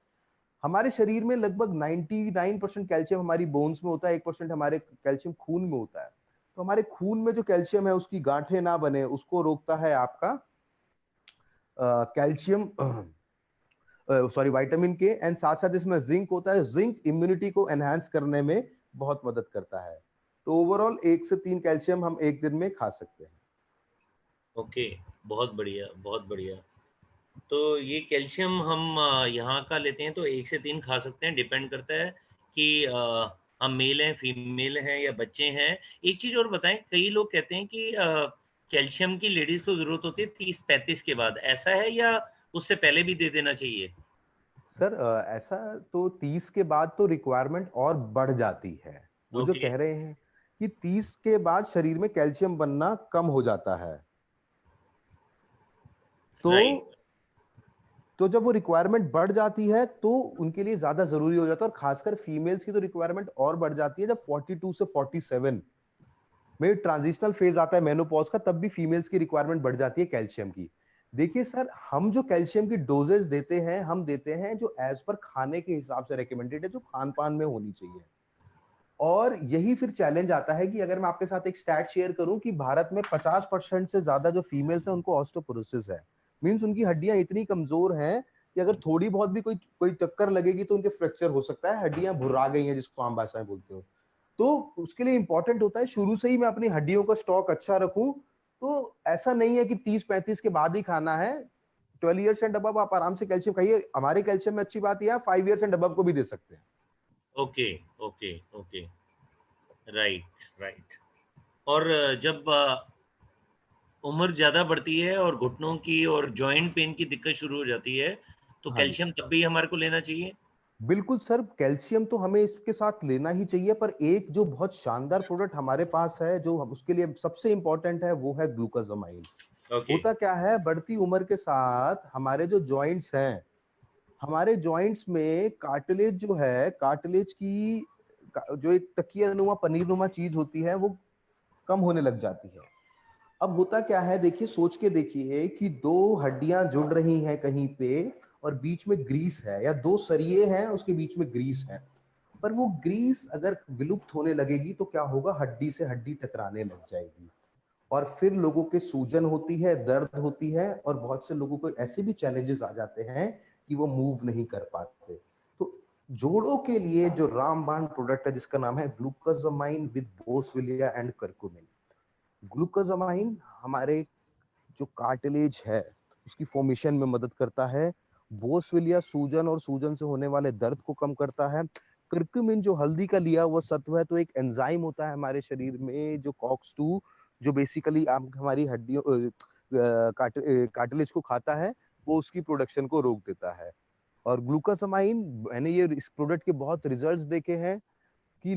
Speaker 2: हमारे शरीर में लगभग 99% कैल्शियम हमारी बोन्स में होता है, 1% हमारे कैल्शियम खून में होता है। तो हमारे खून में जो कैल्शियम है उसकी गांठें ना बने उसको रोकता है आपका कैल्शियम विटामिन के। एंड साथ साथ इसमें जिंक होता है, जिंक इम्यूनिटी को एनहांस करने में बहुत मदद करता है। तो ओवरऑल 1 से 3 कैल्शियम हम एक दिन में खा सकते हैं।
Speaker 1: ओके, बहुत बढ़िया, बहुत बढ़िया। तो ये कैल्शियम हम यहाँ का लेते हैं तो 1 से 3 खा सकते हैं, डिपेंड करता है कि हम मेल हैं, फीमेल हैं या बच्चे हैं। एक चीज़ और बताएं, कई लोग कहते हैं कि कैल्शियम की लेडीज़ को ज़रूरत होती है 30-35 के बाद, ऐसा है या उससे पहले भी दे देना चाहिए?
Speaker 2: सर ऐसा तो 30 के बाद तो रिक्वायरमेंट और बढ़ जाती है। वो जो
Speaker 1: ओके,
Speaker 2: कह रहे हैं कि 30 के बाद शरीर में कैल्शियम बनना कम हो जाता है, तो
Speaker 1: राइट।
Speaker 2: जब वो रिक्वायरमेंट बढ़ जाती है तो उनके लिए ज्यादा जरूरी हो जाता है, और खासकर फीमेल्स की तो रिक्वायरमेंट और बढ़ जाती है जब 42 से 47 में ट्रांजिशनल फेज आता है मेनोपॉज का, तब भी फीमेल्स की रिक्वायरमेंट बढ़ जाती है कैल्शियम की। देखिए सर, हम जो कैल्शियम की डोजेस देते हैं हम देते हैं जो एज पर खाने के हिसाब से रेकमेंडेड है, जो खान पान में होनी चाहिए। और यही फिर चैलेंज आता है कि अगर मैं आपके साथ एक स्टैट शेयर करूं कि भारत में 50% से ज्यादा जो फीमेल्स हैं उनको ऑस्टियोपोरोसिस है। मींस उनकी हड्डियां इतनी कमजोर हैं कि अगर थोड़ी बहुत भी कोई कोई चक्कर लगेगी तो उनके फ्रैक्चर हो सकता है, हड्डियां भुर्रा गई हैं जिसको आम भाषा में बोलते हो। तो उसके लिए इंपॉर्टेंट होता है शुरू से ही मैं अपनी हड्डियों का स्टॉक अच्छा रखूं। तो ऐसा नहीं है कि 30-35 के बाद ही खाना है। 12 ईयर्स एंड अबव आप आराम से कैल्शियम खाइए। हमारे कैल्शियम में अच्छी बात यह 5 ईयर्स एंड अबव को भी दे सकते हैं।
Speaker 1: Okay, okay, okay. Right, right. और जब उम्र ज़्यादा बढ़ती है और घुटनों की और जॉइंट पेन की दिक्कत शुरू हो जाती है, तो
Speaker 2: हाँ जी
Speaker 1: कैल्शियम
Speaker 2: सर,
Speaker 1: तब भी हमारे को लेना चाहिए?
Speaker 2: बिल्कुल सर, कैल्शियम तो हमें इसके साथ लेना ही चाहिए, पर एक जो बहुत शानदार प्रोडक्ट हमारे पास है जो उसके लिए सबसे इंपॉर्टेंट है वो है ग्लूकोजामाइन।
Speaker 1: ओके,
Speaker 2: होता क्या है, बढ़ती उम्र के साथ हमारे जो जॉइंट्स हैं, हमारे जॉइंट्स में कार्टिलेज जो है, कार्टिलेज की जो एक तकिया नुमा पनीर नुमा चीज होती है वो कम होने लग जाती है। अब होता क्या है, देखिए सोच के देखिए कि दो हड्डियां जुड़ रही हैं कहीं पे और बीच में ग्रीस है, या दो सरिये हैं उसके बीच में ग्रीस है, पर वो ग्रीस अगर विलुप्त होने लगेगी तो क्या होगा, हड्डी से हड्डी टकराने लग जाएगी और फिर लोगों के सूजन होती है, दर्द होती है, और बहुत से लोगों को ऐसे भी चैलेंजेस आ जाते हैं कि वो मूव नहीं कर पाते। तो जोड़ों के लिए जो रामबाण प्रोडक्ट है जिसका नाम है ग्लूकोजामाइन विद बोसविलिया एंड करकुमिन। ग्लूकोजामाइन हमारे जो कार्टिलेज है उसकी फॉर्मेशन में मदद करता है, बोसविलिया सूजन और सूजन से होने वाले दर्द को कम करता है। कर्क्यूमिन जो हल्दी का लिया हुआ सत्व है, तो एक एंजाइम होता है हमारे शरीर में जो कॉक्स 2, जो बेसिकली हमारी हड्डियों कार्टिलेज को खाता है, वो उसकी प्रोडक्शन को रोक देता है। और ग्लूकोसामाइन, मैंने ये इस प्रोडक्ट के बहुत रिजल्ट्स देखे हैं कि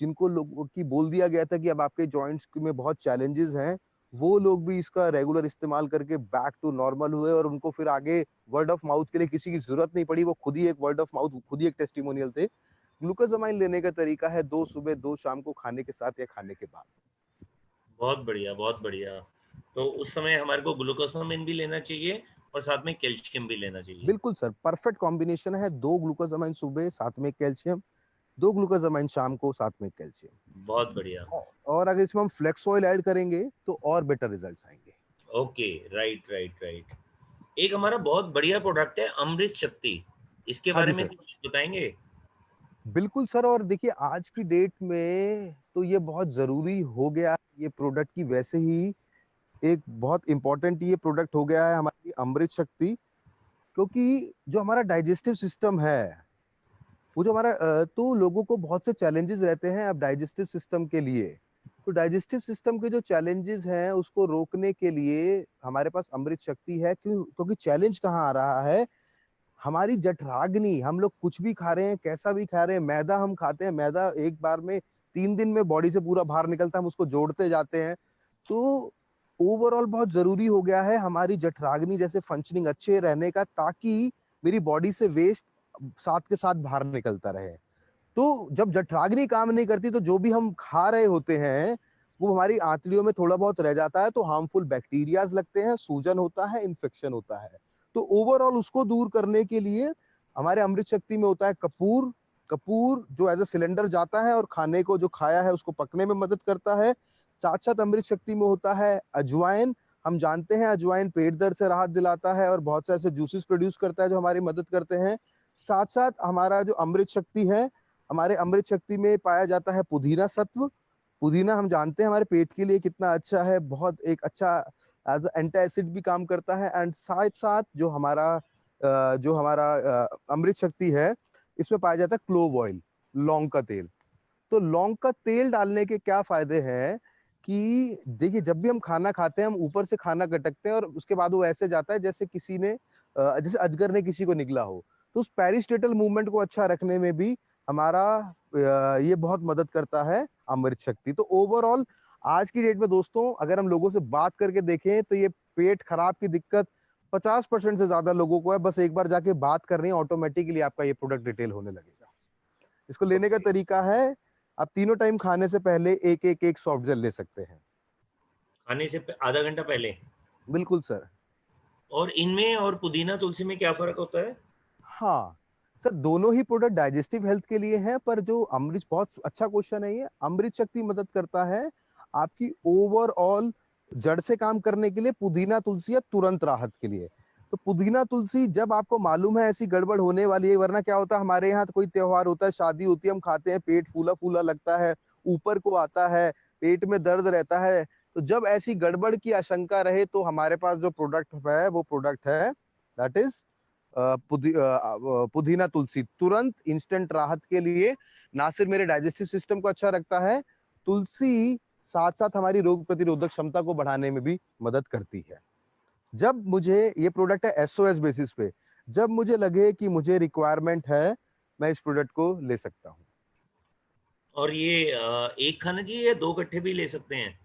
Speaker 2: जिनको लोगों की बोल दिया गया था कि अब आपके जॉइंट्स में बहुत चैलेंजेस हैं, वो लोग भी इसका रेगुलर इस्तेमाल करके बैक टू नॉर्मल हुए और उनको फिर आगे वर्ड ऑफ माउथ के लिए किसी की जरूरत नहीं पड़ी, वो खुद ही एक वर्ड ऑफ माउथ, खुद ही एक टेस्टिमोनियल थे। ग्लूकोजामाइन लेने का तरीका है 2 सुबह 2 शाम को, खाने के साथ या खाने के बाद।
Speaker 1: बहुत बढ़िया, बहुत बढ़िया। तो उस समय हमारे को ग्लूकोसामिन भी लेना चाहिए और साथ में कैल्शियम भी लेना चाहिए।
Speaker 2: बिल्कुल सर, परफेक्ट कॉम्बिनेशन है, 2 ग्लूकोसामाइन सुबह, साथ में कैल्शियम, 2 ग्लूकोसामाइन शाम को, साथ में कैल्शियम।
Speaker 1: बहुत बढ़िया।
Speaker 2: और अगर इसमें हम फ्लेक्स ऑयल ऐड करेंगे तो और बेटर रिजल्ट्स आएंगे।
Speaker 1: Okay, right, right, right. एक हमारा बहुत बढ़िया प्रोडक्ट है अमृत शक्ति, इसके
Speaker 2: हाँ
Speaker 1: बारे
Speaker 2: जी
Speaker 1: में
Speaker 2: सर।
Speaker 1: कुछ बताएंगे?
Speaker 2: बिल्कुल सर, और देखिए आज की डेट में तो ये बहुत जरूरी हो गया है, ये प्रोडक्ट की वैसे ही एक बहुत इंपॉर्टेंट ये प्रोडक्ट हो गया है हमारी अमृत शक्ति, क्योंकि जो हमारा डाइजेस्टिव सिस्टम है, वो जो हमारा तो लोगों को बहुत से चैलेंजेस रहते हैं अब डाइजेस्टिव सिस्टम के लिए। तो डाइजेस्टिव सिस्टम के जो चैलेंजेस हैं उसको रोकने के लिए हमारे पास अमृत शक्ति है, क्योंकि चैलेंज कहाँ आ रहा है, हमारी जठराग्नि, हम लोग कुछ भी खा रहे हैं, कैसा भी खा रहे हैं, मैदा हम खाते हैं, मैदा एक बार में 3 दिन में बॉडी से पूरा बाहर निकलता है, हम उसको जोड़ते जाते हैं। तो ओवरऑल बहुत जरूरी हो गया है हमारी जठराग्नि जैसे फंक्शनिंग अच्छे रहने का, ताकि मेरी बॉडी से वेस्ट साथ के साथ बाहर निकलता रहे। तो जब जठराग्नि काम नहीं करती तो जो भी हम खा रहे होते हैं वो हमारी आंतड़ियों में थोड़ा बहुत रह जाता है, तो हार्मफुल बैक्टीरियाज लगते हैं, सूजन होता है, इन्फेक्शन होता है। तो ओवरऑल उसको दूर करने के लिए हमारे अमृत शक्ति में होता है कपूर। कपूर जो एज अ सिलेंडर जाता है और खाने को जो खाया है उसको पकने में मदद करता है। साथ साथ अमृत शक्ति में होता है अजवाइन। हम जानते हैं अजवाइन पेट दर्द से राहत दिलाता है और बहुत से ऐसे जूसेस प्रोड्यूस करता है जो हमारी मदद करते हैं। साथ साथ हमारा जो अमृत शक्ति है, हमारे अमृत शक्ति में पाया जाता है पुदीना सत्व। पुदीना हम जानते हैं हमारे पेट के लिए कितना अच्छा है, बहुत एक अच्छा एज एंटी एसिड भी काम करता है। एंड साथ साथ जो हमारा अमृत शक्ति है, इसमें पाया जाता है क्लोव ऑयल, लौंग का तेल। तो लौंग का तेल डालने के क्या फायदे हैं कि देखिए जब भी हम खाना खाते हैं हम ऊपर से खाना गटकते हैं और उसके बाद वो ऐसे जाता है जैसे किसी ने जैसे अजगर ने किसी को निगला हो। तो उस पेरिस्टेटल मूवमेंट को अच्छा रखने में भी हमारा ये बहुत मदद करता है अमृत शक्ति। तो ओवरऑल आज की डेट में दोस्तों अगर हम लोगों से बात करके देखें तो ये पेट खराब की दिक्कत 50% से ज्यादा लोगों को है। बस एक बार जाके बात करनी है, ऑटोमेटिकली आपका ये प्रोडक्ट रिटेल होने लगेगा। इसको लेने का
Speaker 1: ओके,
Speaker 2: तरीका है, आप तीनों टाइम खाने से पहले एक सॉफ्ट जेल ले सकते हैं।
Speaker 1: खाने से आधा घंटा पहले।
Speaker 2: बिल्कुल सर।
Speaker 1: और इनमें और पुदीना तुलसी में क्या फ़र्क होता है?
Speaker 2: हाँ सर, दोनों ही प्रोडक्ट डाइजेस्टिव हेल्थ के लिए हैं, पर जो अमृत, बहुत अच्छा क्वेश्चन है ये, अमृत शक्ति मदद करता है आपकी ओवरऑल जड़ से काम करने के लिए, पुदीना तुलसी है तुरंत राहत के लिए। तो पुदीना तुलसी जब आपको मालूम है ऐसी गड़बड़ होने वाली है, वरना क्या होता है हमारे यहाँ तो कोई त्योहार होता है, शादी होती है, हम खाते हैं, पेट फूला फूला लगता है, ऊपर को आता है, पेट में दर्द रहता है। तो जब ऐसी गड़बड़ की आशंका रहे तो हमारे पास जो प्रोडक्ट है वो प्रोडक्ट है दैट इज पुदीना तुलसी, तुरंत इंस्टेंट राहत के लिए। ना सिर्फ मेरे डाइजेस्टिव सिस्टम को अच्छा रखता है, तुलसी साथ साथ हमारी रोग प्रतिरोधक क्षमता को बढ़ाने में भी मदद करती है। जब मुझे ये प्रोडक्ट है एसओएस बेसिस पे, जब मुझे लगे कि मुझे रिक्वायरमेंट है, मैं इस प्रोडक्ट को ले सकता हूँ।
Speaker 1: और ये एक खाना चाहिए या 2 कट्ठे भी ले सकते हैं?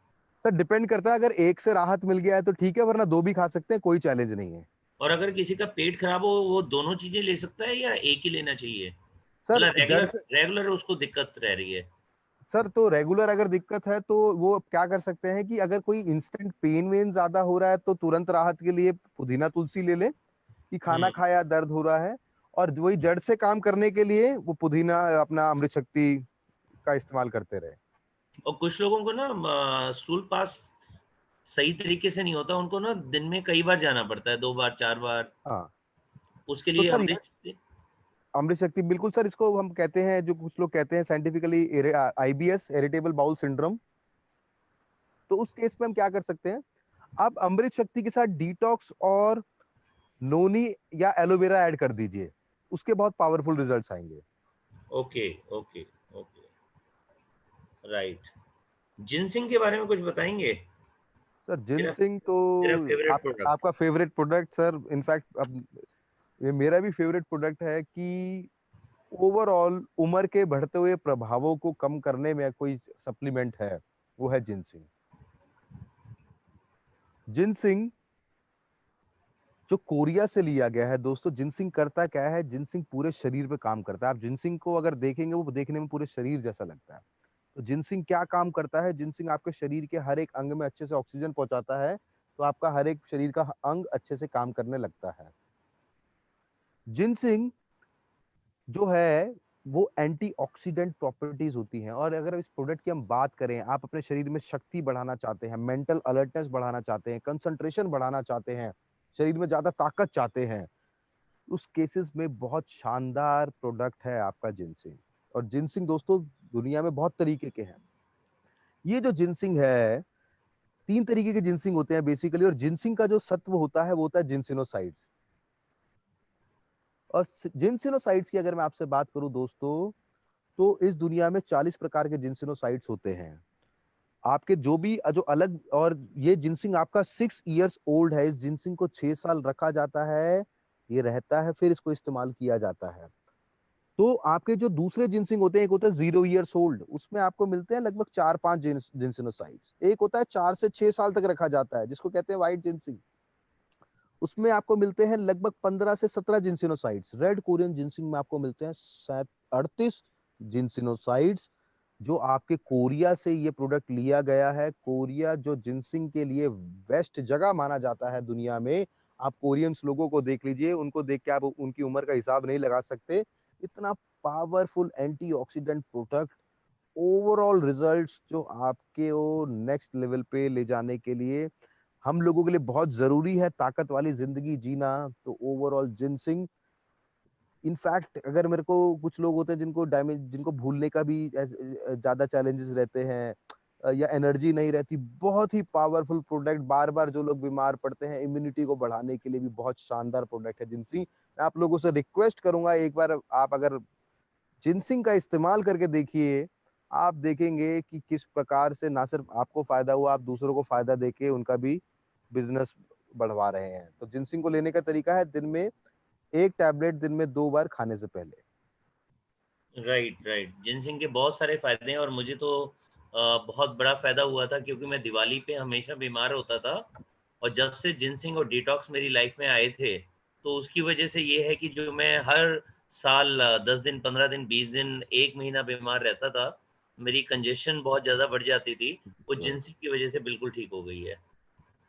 Speaker 2: सर डिपेंड करता है, अगर एक से राहत मिल गया है तो ठीक है, वरना 2 भी खा सकते हैं, कोई चैलेंज नहीं है।
Speaker 1: और अगर किसी का पेट खराब हो, वो दोनों चीज़ें ले सकता है या एक ही लेना चाहिए?
Speaker 2: सर
Speaker 1: मतलब
Speaker 2: जड़
Speaker 1: रेगुलर
Speaker 2: से,
Speaker 1: रेगुलर उसको दिक्कत रह रही है।
Speaker 2: सर तो रेगुलर अगर दिक्कत है तो वो क्या कर सकते हैं कि अगर कोई इंस्टेंट पेन वेन ज्यादा हो रहा है तो तुरंत राहत के लिए पुदीना तुलसी ले ले, कि खाना
Speaker 1: हुँ,
Speaker 2: खाया दर्द हो रहा है। और वही जड़ से काम करने के लिए वो पुदीना अपना अमृत शक्ति का इस्तेमाल करते रहे।
Speaker 1: और कुछ लोगों को ना स्टूल पास सही तरीके से नहीं होता, उनको ना दिन में कई बार जाना पड़ता है, 2 बार, 4 बार,
Speaker 2: हाँ
Speaker 1: उसके
Speaker 2: तो
Speaker 1: लिए
Speaker 2: सर
Speaker 1: अमृत
Speaker 2: अमृत शक्ति बिल्कुल सर, इसको हम कहते हैं, जो कुछ लोग कहते हैं scientifically IBS, irritable bowel syndrome. तो उस केस में हम क्या कर सकते हैं, आप अमृत शक्ति के साथ डिटॉक्स और नोनी या एलोवेरा ऐड कर दीजिए, उसके बहुत पावरफुल रिजल्ट्स आएंगे।
Speaker 1: Okay, okay, okay, right. Ginseng के बारे में कुछ बताएँगे?
Speaker 2: सर
Speaker 1: तेरा
Speaker 2: जिनसिंग तो
Speaker 1: तेरा फ़ेवरेट प्रोडक्ट।
Speaker 2: आपका फेवरेट प्रोडक्ट सर, इनफैक्ट अब ये मेरा भी फेवरेट प्रोडक्ट है कि ओवरऑल उम्र के बढ़ते हुए प्रभावों को कम करने में कोई सप्लीमेंट है, वो है जिनसिंग। जिनसिंग जो कोरिया से लिया गया है दोस्तों, जिनसिंग करता क्या है, जिनसिंग पूरे शरीर पे काम करता है। आप जिनसिंग को अगर देखेंगे वो देखने में पूरे शरीर जैसा लगता है। तो जिनसिंग क्या काम करता है, जिनसिंग आपके शरीर के हर एक अंग में अच्छे से ऑक्सीजन पहुंचाता है, तो आपका हर एक शरीर का अंग अच्छे से काम करने लगता है। जिनसिंग जो है वो एंटीऑक्सीडेंट प्रॉपर्टीज होती हैं, और अगर इस प्रोडक्ट की हम बात करें, आप अपने शरीर में शक्ति बढ़ाना चाहते हैं, मेंटल अलर्टनेस बढ़ाना चाहते हैं, कंसंट्रेशन बढ़ाना चाहते हैं, शरीर में ज्यादा ताकत चाहते हैं, उस केसेस में बहुत शानदार प्रोडक्ट है आपका जिनसिंग। और जिनसिंग दोस्तों दुनिया में बहुत तरीके के हैं। ये जो जिनसिंग है, 3 तरीके के जिनसिंग होते हैं बेसिकली, और जिनसिंग का जो सत्व होता है वो होता है जिनसिनोसाइड्स। और जिनसिनोसाइड्स की अगर मैं आपसे बात करूं दोस्तों, तो इस दुनिया में 40 प्रकार के जिनसिनोसाइड्स होते हैं। आपके जो भी जो अलग, और ये जिनसिंग आपका 6 इयर्स ओल्ड है, इस जिनसिंग को 6 साल रखा जाता है, ये रहता है, फिर इसको इस्तेमाल किया जाता है। तो आपके जो दूसरे जिनसिंग होते हैं, एक होता है 0 इयर्स ओल्ड, उसमें आपको मिलते हैं लगभग 4-5 जिनसिनोसाइड्स। एक होता है 4 से 6 साल तक रखा जाता है, जिसको कहते हैं व्हाइट जिनसिंग, उसमें आपको मिलते हैं लगभग 15 से 17 जिनसिनोसाइड्स। रेड कोरियन जिनसिंग में आपको मिलते हैं 38 जिनसिनोसाइड्स, जो आपके कोरिया से ये प्रोडक्ट लिया गया है। कोरिया जो जिनसिंग के लिए बेस्ट जगह माना जाता है दुनिया में, आप कोरियंस लोगों को देख लीजिए, उनको देख के आप उनकी उम्र का हिसाब नहीं लगा सकते। इतना powerful antioxidant product, overall results जो आपके वो नेक्स्ट लेवल पे ले जाने के लिए हम लोगों के लिए बहुत जरूरी है ताकत वाली जिंदगी जीना। तो ओवरऑल जिनसिंग, इनफैक्ट अगर मेरे को, कुछ लोग होते हैं जिनको डैमेज, जिनको भूलने का भी ज्यादा चैलेंजेस रहते हैं, या एनर्जी नहीं रहती, बहुत ही पावरफुल प्रोडक्ट, बार बार जो लोग बीमार पड़ते हैं, इम्यूनिटी को बढ़ाने के लिए भी बहुत शानदार प्रोडक्ट है जिनसिंग। मैं आप लोगों से रिक्वेस्ट करूंगा, एक बार आप अगर जिनसिंग का इस्तेमाल करके देखिए, आप देखेंगे कि किस प्रकार से ना सिर्फ आपको फायदा हुआ, आप दूसरों को फायदा देके उनका भी बिजनेस बढ़वा रहे हैं। तो जिनसिंग को लेने का तरीका है, दिन में 1 टैबलेट दिन में 2 बार खाने से पहले।
Speaker 1: Right, right. जिनसिंग के बहुत सारे फ़ायदे हैं और मुझे तो बहुत बड़ा फ़ायदा हुआ था, क्योंकि मैं दिवाली पे हमेशा बीमार होता था, और जब से जिनसिंग और डिटॉक्स मेरी लाइफ में आए थे, तो उसकी वजह से ये है कि जो मैं हर साल 10 दिन, 15 दिन, 20 दिन, 1 महीना बीमार रहता था, मेरी कंजेशन बहुत ज़्यादा बढ़ जाती थी, वो जिनसिंग की वजह से बिल्कुल ठीक हो गई है।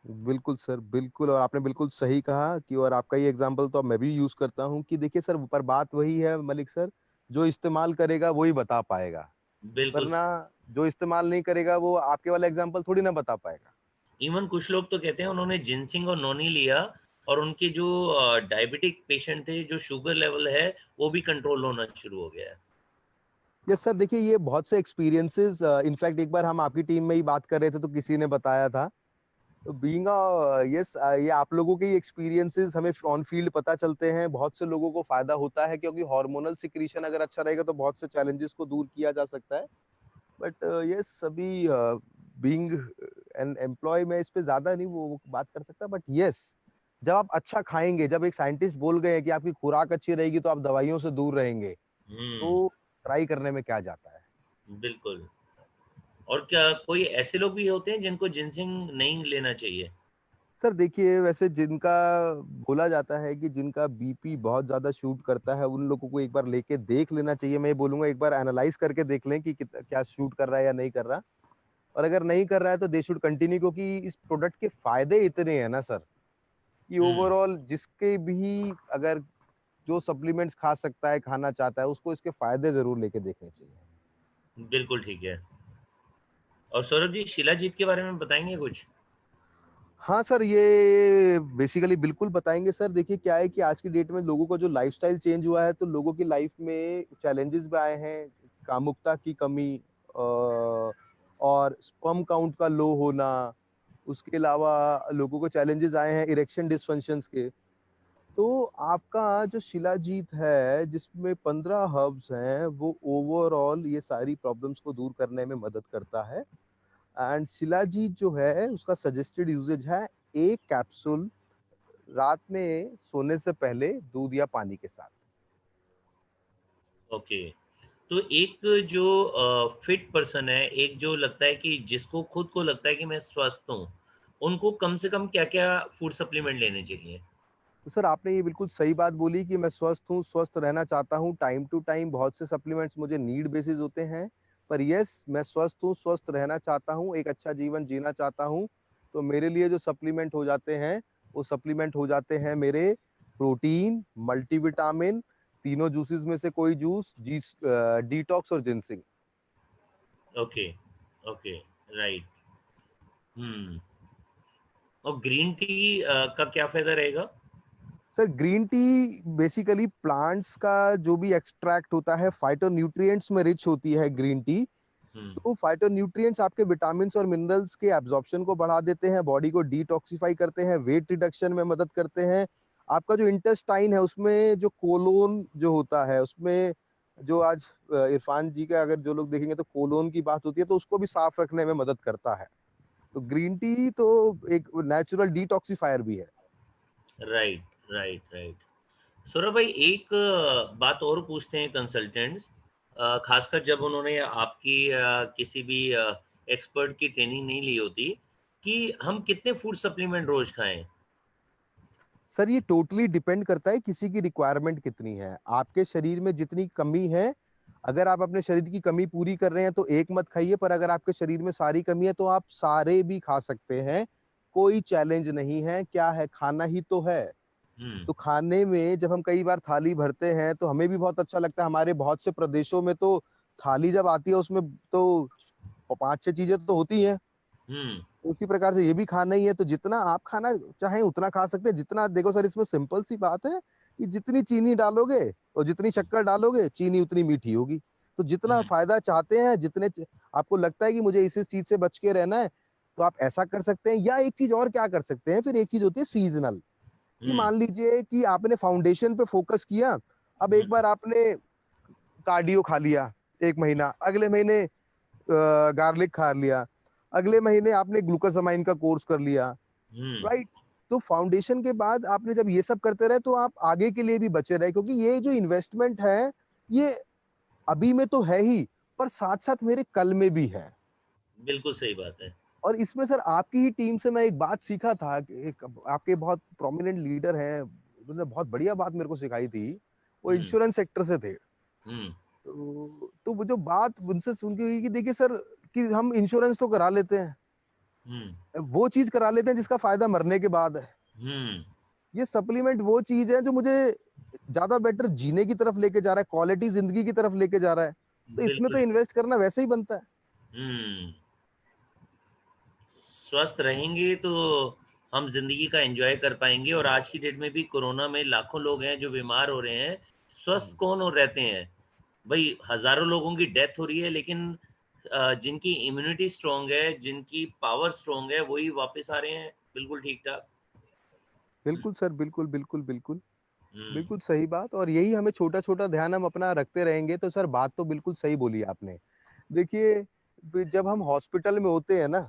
Speaker 2: बिल्कुल सर, बिल्कुल, और आपने बिल्कुल सही कहा कि, और आपका ये एग्जांपल तो अब मैं भी यूज करता हूँ कि देखिए सर, पर बात वही है मलिक सर, जो इस्तेमाल करेगा वही बता पाएगा,
Speaker 1: बिल्कुल
Speaker 2: वरना
Speaker 1: सही।
Speaker 2: जो इस्तेमाल नहीं करेगा वो आपके वाला एग्जांपल थोड़ी ना बता पाएगा।
Speaker 1: इवन कुछ लोग तो कहते हैं उन्होंने जिनसिंग और नोनी लिया, और उनके जो डायबिटिक पेशेंट थे, जो शुगर लेवल है, वो भी कंट्रोल होना शुरू हो गया है।
Speaker 2: यस सर, देखिए ये बहुत से एक्सपीरियंसेस, इनफैक्ट एक बार हम आपकी टीम में ही बात कर रहे थे तो किसी ने बताया था। तो बीइंग यस, ये आप लोगों के एक्सपीरियंसेस हमें ऑन फील्ड पता चलते हैं, बहुत से लोगों को फायदा होता है, क्योंकि हार्मोनल सिक्रीशन अगर अच्छा रहेगा तो बहुत से चैलेंजेस को दूर किया जा सकता है। बट यस, अभी बीइंग एन एम्प्लॉय में इस पे ज्यादा नहीं वो बात कर सकता, बट यस, जब आप अच्छा खाएंगे, जब एक साइंटिस्ट बोल गए हैं कि आपकी खुराक अच्छी रहेगी तो आप दवाइयों से दूर रहेंगे,
Speaker 1: हुँ,
Speaker 2: तो ट्राई करने में क्या जाता है।
Speaker 1: बिल्कुल। और क्या कोई ऐसे लोग भी होते हैं जिनको जिनसिंग नहीं लेना चाहिए?
Speaker 2: सर देखिए, वैसे जिनका बोला जाता है कि जिनका बीपी बहुत ज्यादा शूट करता है, उन लोगों को एक बार लेके देख लेना चाहिए। मैं ये बोलूंगा एक बार एनालाइज करके देख लें कि क्या शूट कर रहा है या नहीं कर रहा। और अगर नहीं कर रहा है तो दे शुड कंटिन्यू, क्योंकि इस प्रोडक्ट के फायदे इतने हैं ना सर, कि
Speaker 1: हुँ,
Speaker 2: ओवरऑल जिसके भी अगर जो सप्लीमेंट्स खा सकता है, खाना चाहता है, उसको इसके फायदे जरूर लेके देखने चाहिए।
Speaker 1: बिल्कुल ठीक है। और सौरभ जी, शिलाजीत के बारे में बताएँगे कुछ?
Speaker 2: हाँ सर, ये बेसिकली बिल्कुल बताएंगे सर। देखिए क्या है कि आज की डेट में लोगों का जो लाइफस्टाइल चेंज हुआ है, तो लोगों की लाइफ में चैलेंजेस भी आए हैं, कामुकता की कमी, और स्पर्म काउंट का लो होना, उसके अलावा लोगों को चैलेंजेस आए हैं इरेक्शन डिसफंक्शंस के। तो आपका जो शिलाजीत है, जिसमें 15 हर्ब्स हैं, वो ओवरऑल ये सारी प्रॉब्लम्स को दूर करने में मदद करता है। एंड शिलाजीत जो है उसका सजेस्टेड यूजेज है 1 कैप्सूल रात में सोने से पहले दूध या पानी के साथ।
Speaker 1: ओके। तो एक जो फिट पर्सन है, एक जो लगता है कि जिसको खुद को लगता है कि मैं स्वस्थ हूँ, उनको कम से कम क्या-क्या फूड सप्लीमेंट लेने चाहिए?
Speaker 2: तो सर आपने ये बिल्कुल सही बात बोली कि मैं स्वस्थ हूँ, स्वस्थ रहना चाहता हूँ, टाइम टू टाइम बहुत से सप्लीमेंट्स मुझे नीड बेसिस होते हैं। पर यस, मैं स्वस्थ हूँ, स्वस्थ रहना चाहता हूँ, एक अच्छा जीवन जीना चाहता हूँ, तो मेरे लिए जो सप्लीमेंट हो जाते हैं वो सप्लीमेंट हो जाते हैं मेरे प्रोटीन, मल्टीविटामिन, तीनों जूसेस में से कोई जूस, डिटॉक्स और ginseng.
Speaker 1: Okay, okay, right. Hmm. और ग्रीन टी का क्या फायदा रहेगा?
Speaker 2: Sir green tea basically plants का जो भी एक्सट्रैक्ट होता है फाइटोन्यूट्रिएंट्स में रिच होती है ग्रीन टी।
Speaker 1: हम्म।
Speaker 2: तो फाइटोन्यूट्रिएंट्स आपके विटामिन और मिनरल्स के एब्जॉर्प्शन को बढ़ा देते हैं, बॉडी को डिटॉक्सिफाई करते हैं, वेट रिडक्शन में मदद करते हैं। आपका जो इंटेस्टाइन है उसमें जो कोलोन जो होता है उसमें जो आज इरफान जी का अगर जो लोग देखेंगे तो कोलोन की बात होती है, तो उसको भी साफ रखने में मदद करता है। तो ग्रीन टी तो एक नेचुरल डिटॉक्सिफायर भी है।
Speaker 1: Right, right, right. सौरभ भाई, एक बात और पूछते हैं कंसल्टेंट्स, खासकर जब उन्होंने आपकी किसी भी एक्सपर्ट की ट्रेनिंग नहीं ली होती, कि हम कितने फूड सप्लीमेंट रोज खाएं?
Speaker 2: सर ये टोटली डिपेंड करता है किसी की रिक्वायरमेंट कितनी है, आपके शरीर में जितनी कमी है। अगर आप अपने शरीर की कमी पूरी कर रहे हैं तो एक मत खाइए, पर अगर आपके शरीर में सारी कमी है तो आप सारे भी खा सकते हैं। कोई चैलेंज नहीं है, क्या है, खाना ही तो है।
Speaker 1: हम्म।
Speaker 2: तो खाने में जब हम कई बार थाली भरते हैं तो हमें भी बहुत अच्छा लगता है। हमारे बहुत से प्रदेशों में तो थाली जब आती है उसमें तो 5-6 चीजें तो होती हैं।
Speaker 1: हम्म।
Speaker 2: उसी प्रकार से ये भी खाना ही है, तो जितना आप खाना चाहें उतना खा सकते हैं। जितना देखो सर, इसमें सिंपल सी बात है कि जितनी चीनी डालोगे और जितनी शक्कर डालोगे चीनी उतनी मीठी होगी। तो जितना
Speaker 1: हम्म।
Speaker 2: फायदा चाहते हैं, आपको लगता है कि मुझे इस चीज से बच के रहना है, तो आप ऐसा कर सकते हैं। या एक चीज और क्या कर सकते हैं, फिर एक चीज होती है सीजनल, कि
Speaker 1: हम्म।
Speaker 2: मान लीजिए कि आपने फाउंडेशन पे फोकस किया। अब
Speaker 1: हम्म।
Speaker 2: एक बार आपने कार्डियो खा लिया, एक महीना, अगले महीने गार्लिक खा लिया, अगले महीने आपने ग्लूकोसामाइन का कोर्स कर लिया।
Speaker 1: हम्म।
Speaker 2: राइट। तो फाउंडेशन के बाद आपने जब ये सब करते रहे तो आप आगे के लिए भी बचे रहे, क्योंकि ये जो इन्वेस्टमेंट है ये अभी में तो है ही, पर साथ साथ मेरे कल में भी है।
Speaker 1: बिल्कुल सही बात है।
Speaker 2: और इसमें सर आपकी ही टीम से मैं एक बात सीखा था कि एक आपके बहुत प्रोमिनेंट लीडर हैं, उन्होंने बहुत बढ़िया बात मेरे को सिखाई थी। वो
Speaker 1: हम्म।
Speaker 2: इंश्योरेंस सेक्टर से थे।
Speaker 1: हम्म।
Speaker 2: तो वो जो बात उनसे सुन के हुई कि देखिए सर, कि हम इंश्योरेंस तो करा लेते हैं,
Speaker 1: हम्म।
Speaker 2: वो चीज करा लेते हैं जिसका फायदा मरने के बाद है।
Speaker 1: हम्म।
Speaker 2: ये सप्लीमेंट वो चीज है जो मुझे ज्यादा बेटर जीने की तरफ लेके जा रहा है, क्वालिटी जिंदगी की तरफ लेके जा रहा है। तो इसमें तो
Speaker 1: बिल्कुल।
Speaker 2: इन्वेस्ट करना वैसे ही बनता है।
Speaker 1: हम्म। स्वस्थ रहेंगे तो हम जिंदगी का एंजॉय कर पाएंगे। और आज की डेट में भी कोरोना में लाखों लोग हैं जो बीमार हो रहे हैं, स्वस्थ कौन हो रहते हैं? भाई, हजारों लोगों की डेथ हो रही है, लेकिन जिनकी इम्यूनिटी स्ट्रांग है, जिनकी पावर स्ट्रांग है, वही वापस आ रहे हैं बिल्कुल ठीक ठाक।
Speaker 2: बिल्कुल सर, बिल्कुल बिल्कुल बिल्कुल।
Speaker 1: हम्म।
Speaker 2: बिल्कुल सही बात, और यही हमें छोटा छोटा ध्यान हम अपना रखते रहेंगे तो सर बात तो बिल्कुल सही बोली आपने। देखिए, जब हम हॉस्पिटल में होते हैं ना,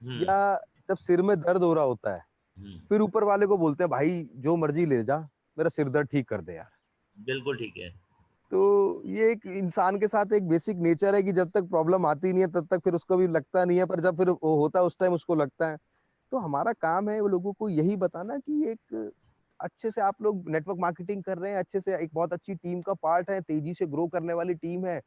Speaker 1: हम्म।
Speaker 2: या जब सिर में दर्द हो रहा होता है,
Speaker 1: हम्म।
Speaker 2: फिर ऊपर वाले को बोलते हैं भाई जो मर्जी ले जा, मेरा सिर दर्द ठीक कर दे यार।
Speaker 1: बिल्कुल ठीक है।
Speaker 2: तो ये एक इंसान के साथ एक बेसिक नेचर है कि जब तक प्रॉब्लम आती नहीं है तब तक फिर उसको भी लगता नहीं है, पर जब फिर वो होता है उस टाइम उसको लगता है। तो हमारा काम है वो लोगों को यही बताना कि एक अच्छे से आप लोग नेटवर्क मार्केटिंग कर रहे हैं, अच्छे से एक बहुत अच्छी टीम का पार्ट है, तेजी से ग्रो करने वाली टीम है।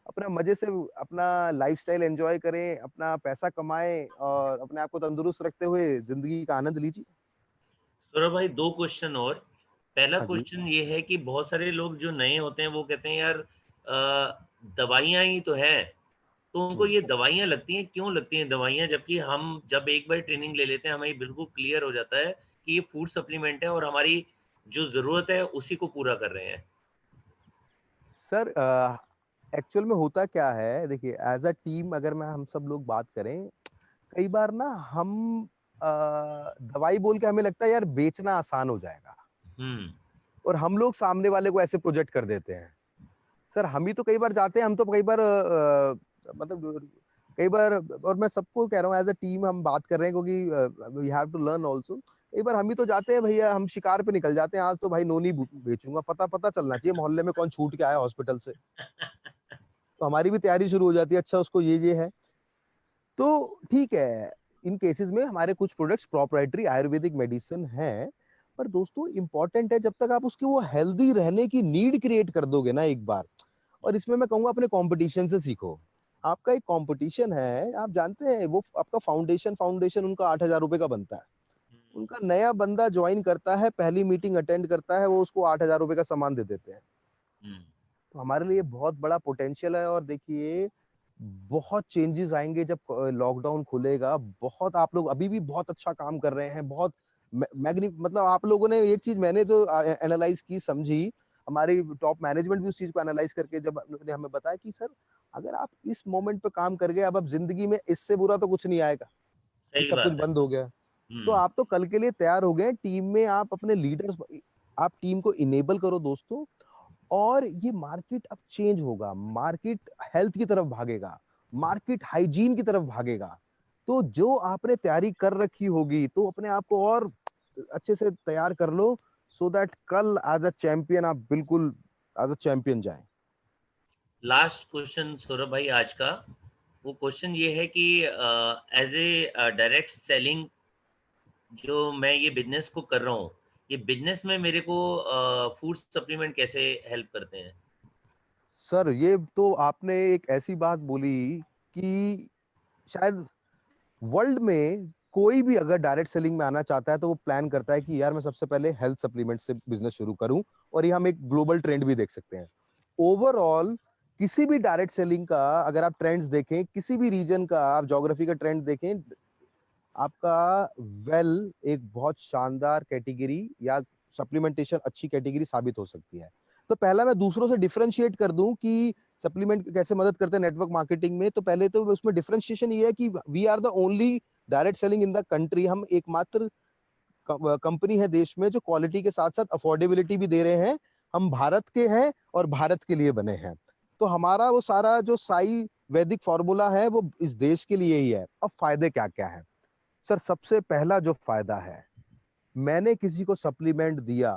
Speaker 2: अपना मजे से अपना लाइफस्टाइल एंजॉय करें, अपना पैसा कमाएं और अपने आप को तंदुरुस्त रखते हुए जिंदगी का आनंद लीजिए।
Speaker 1: सौरभ भाई, दो क्वेश्चन और। पहला
Speaker 2: हाँ जी।
Speaker 1: क्वेश्चन ये है कि बहुत सारे लोग जो नए होते हैं वो कहते हैं यार, दवाइयां ही तो है। तो उनको
Speaker 2: हम्म।
Speaker 1: ये दवाइयां लगती हैं, क्यों लगती हैं दवाइयां? जबकि हम जब एक बार ट्रेनिंग ले लेते हैं, हमें बिल्कुल क्लियर हो जाता है कि ये फूड सप्लीमेंट है और हमारी जो जरूरत है उसी को पूरा कर रहे हैं।
Speaker 2: सर एक्चुअल में होता क्या है, देखिए एज अ टीम अगर मैं हम सब लोग बात करें, कई बार ना हम अ, दवाई बोल के हमें लगता है यार बेचना आसान हो जाएगा,
Speaker 1: हम्म।
Speaker 2: और हम लोग सामने वाले को ऐसे प्रोजेक्ट कर देते हैं। सर हम ही तो कई बार जाते हैं, हम तो कई बार मतलब कई बार, और मैं सबको कह रहा हूँ एज अ टीम हम बात कर रहे हैं क्योंकि we have to learn also. कई बार हम ही तो जाते हैं भैया, हम शिकार पे निकल जाते हैं, आज तो भाई नोनी बेचूंगा, पता पता चलना चाहिए मोहल्ले में कौन छूट के आया हॉस्पिटल से। तो हमारी भी तैयारी शुरू हो जाती है, अच्छा उसको ये है। तो ठीक है, इन केसेस में हमारे कुछ प्रोडक्ट्स प्रोप्राइटरी आयुर्वेदिक मेडिसिन हैं। पर दोस्तों इंपॉर्टेंट है, जब तक आप उसकी वो हेल्दी रहने की नीड क्रिएट कर दोगे ना एक बार, और इसमें मैं कहूंगा अपने कंपटीशन से सीखो। आपका एक कंपटीशन है, आप जानते हैं वो आपका फाउंडेशन उनका 8,000 रुपए का बनता है। उनका नया बंदा ज्वाइन करता है, पहली मीटिंग अटेंड करता है, वो उसको 8,000 रुपए का सामान दे देते हैं।
Speaker 1: हम्म,
Speaker 2: तो हमारे लिए बहुत बड़ा पोटेंशियल है और देखिए बहुत चेंजेस आएंगे जब लॉकडाउन खुलेगा। बहुत आप लोग अभी भी बहुत अच्छा काम कर रहे हैं, बहुत मैग्नि मतलब आप लोगों ने एक चीज मैंने जो एनालाइज की समझी, हमारी टॉप मैनेजमेंट भी उस चीज को एनालाइज करके जब उन्होंने हमें बताया कि सर अगर आप इस मोमेंट पे काम कर गए, अब जिंदगी में इससे बुरा तो कुछ नहीं आएगा कि
Speaker 1: सही
Speaker 2: सब कुछ
Speaker 1: बात है।
Speaker 2: बंद हो गया। तो
Speaker 1: हम्म।
Speaker 2: आप तो कल के लिए तैयार हो गए। टीम में आप अपने लीडर्स, आप टीम को इनेबल करो दोस्तों। और ये मार्केट अब चेंज होगा, मार्केट हेल्थ की तरफ भागेगा, मार्केट हाइजीन की तरफ भागेगा। तो जो आपने तैयारी कर रखी होगी तो अपने आप को और अच्छे से तैयार कर लो, सो दैट कल एज अ चैंपियन आप बिल्कुल एज अ चैंपियन जाएं।
Speaker 1: लास्ट क्वेश्चन सौरभ भाई आज का, वो क्वेश्चन ये है कि एज ए डायरेक्ट सेलिंग जो मैं ये बिजनेस को कर रहा हूँ, ये बिजनेस में मेरे को फूड सप्लीमेंट कैसे हेल्प करते हैं?
Speaker 2: सर ये तो आपने एक ऐसी बात बोली कि शायद वर्ल्ड में कोई भी अगर डायरेक्ट सेलिंग में आना चाहता है तो वो प्लान करता है कि यार मैं सबसे पहले हेल्थ सप्लीमेंट से बिजनेस शुरू करूं। और ये हम एक ग्लोबल ट्रेंड भी देख सकते हैं। ओवरऑल किसी भी डायरेक्ट सेलिंग का अगर आप ट्रेंड्स देखें, किसी भी रीजन का आप ज्योग्राफी का ट्रेंड देखें, आपका वेल एक बहुत शानदार कैटेगरी या सप्लीमेंटेशन अच्छी कैटेगरी साबित हो सकती है। तो पहला मैं दूसरों से डिफरेंशिएट कर दूं कि सप्लीमेंट कैसे मदद करते हैं नेटवर्क मार्केटिंग में, तो पहले तो उसमें डिफरेंशिएशन ये है कि we are the only direct selling in the country. हम एकमात्र कंपनी है देश में जो क्वालिटी के साथ साथ अफोर्डेबिलिटी भी दे रहे हैं। हम भारत के हैं और भारत के लिए बने हैं। तो हमारा वो सारा जो साई वैदिक फॉर्मूला है वो इस देश के लिए ही है। अब फायदे क्या क्या है? सर सबसे पहला जो फायदा है, मैंने किसी को सप्लीमेंट दिया,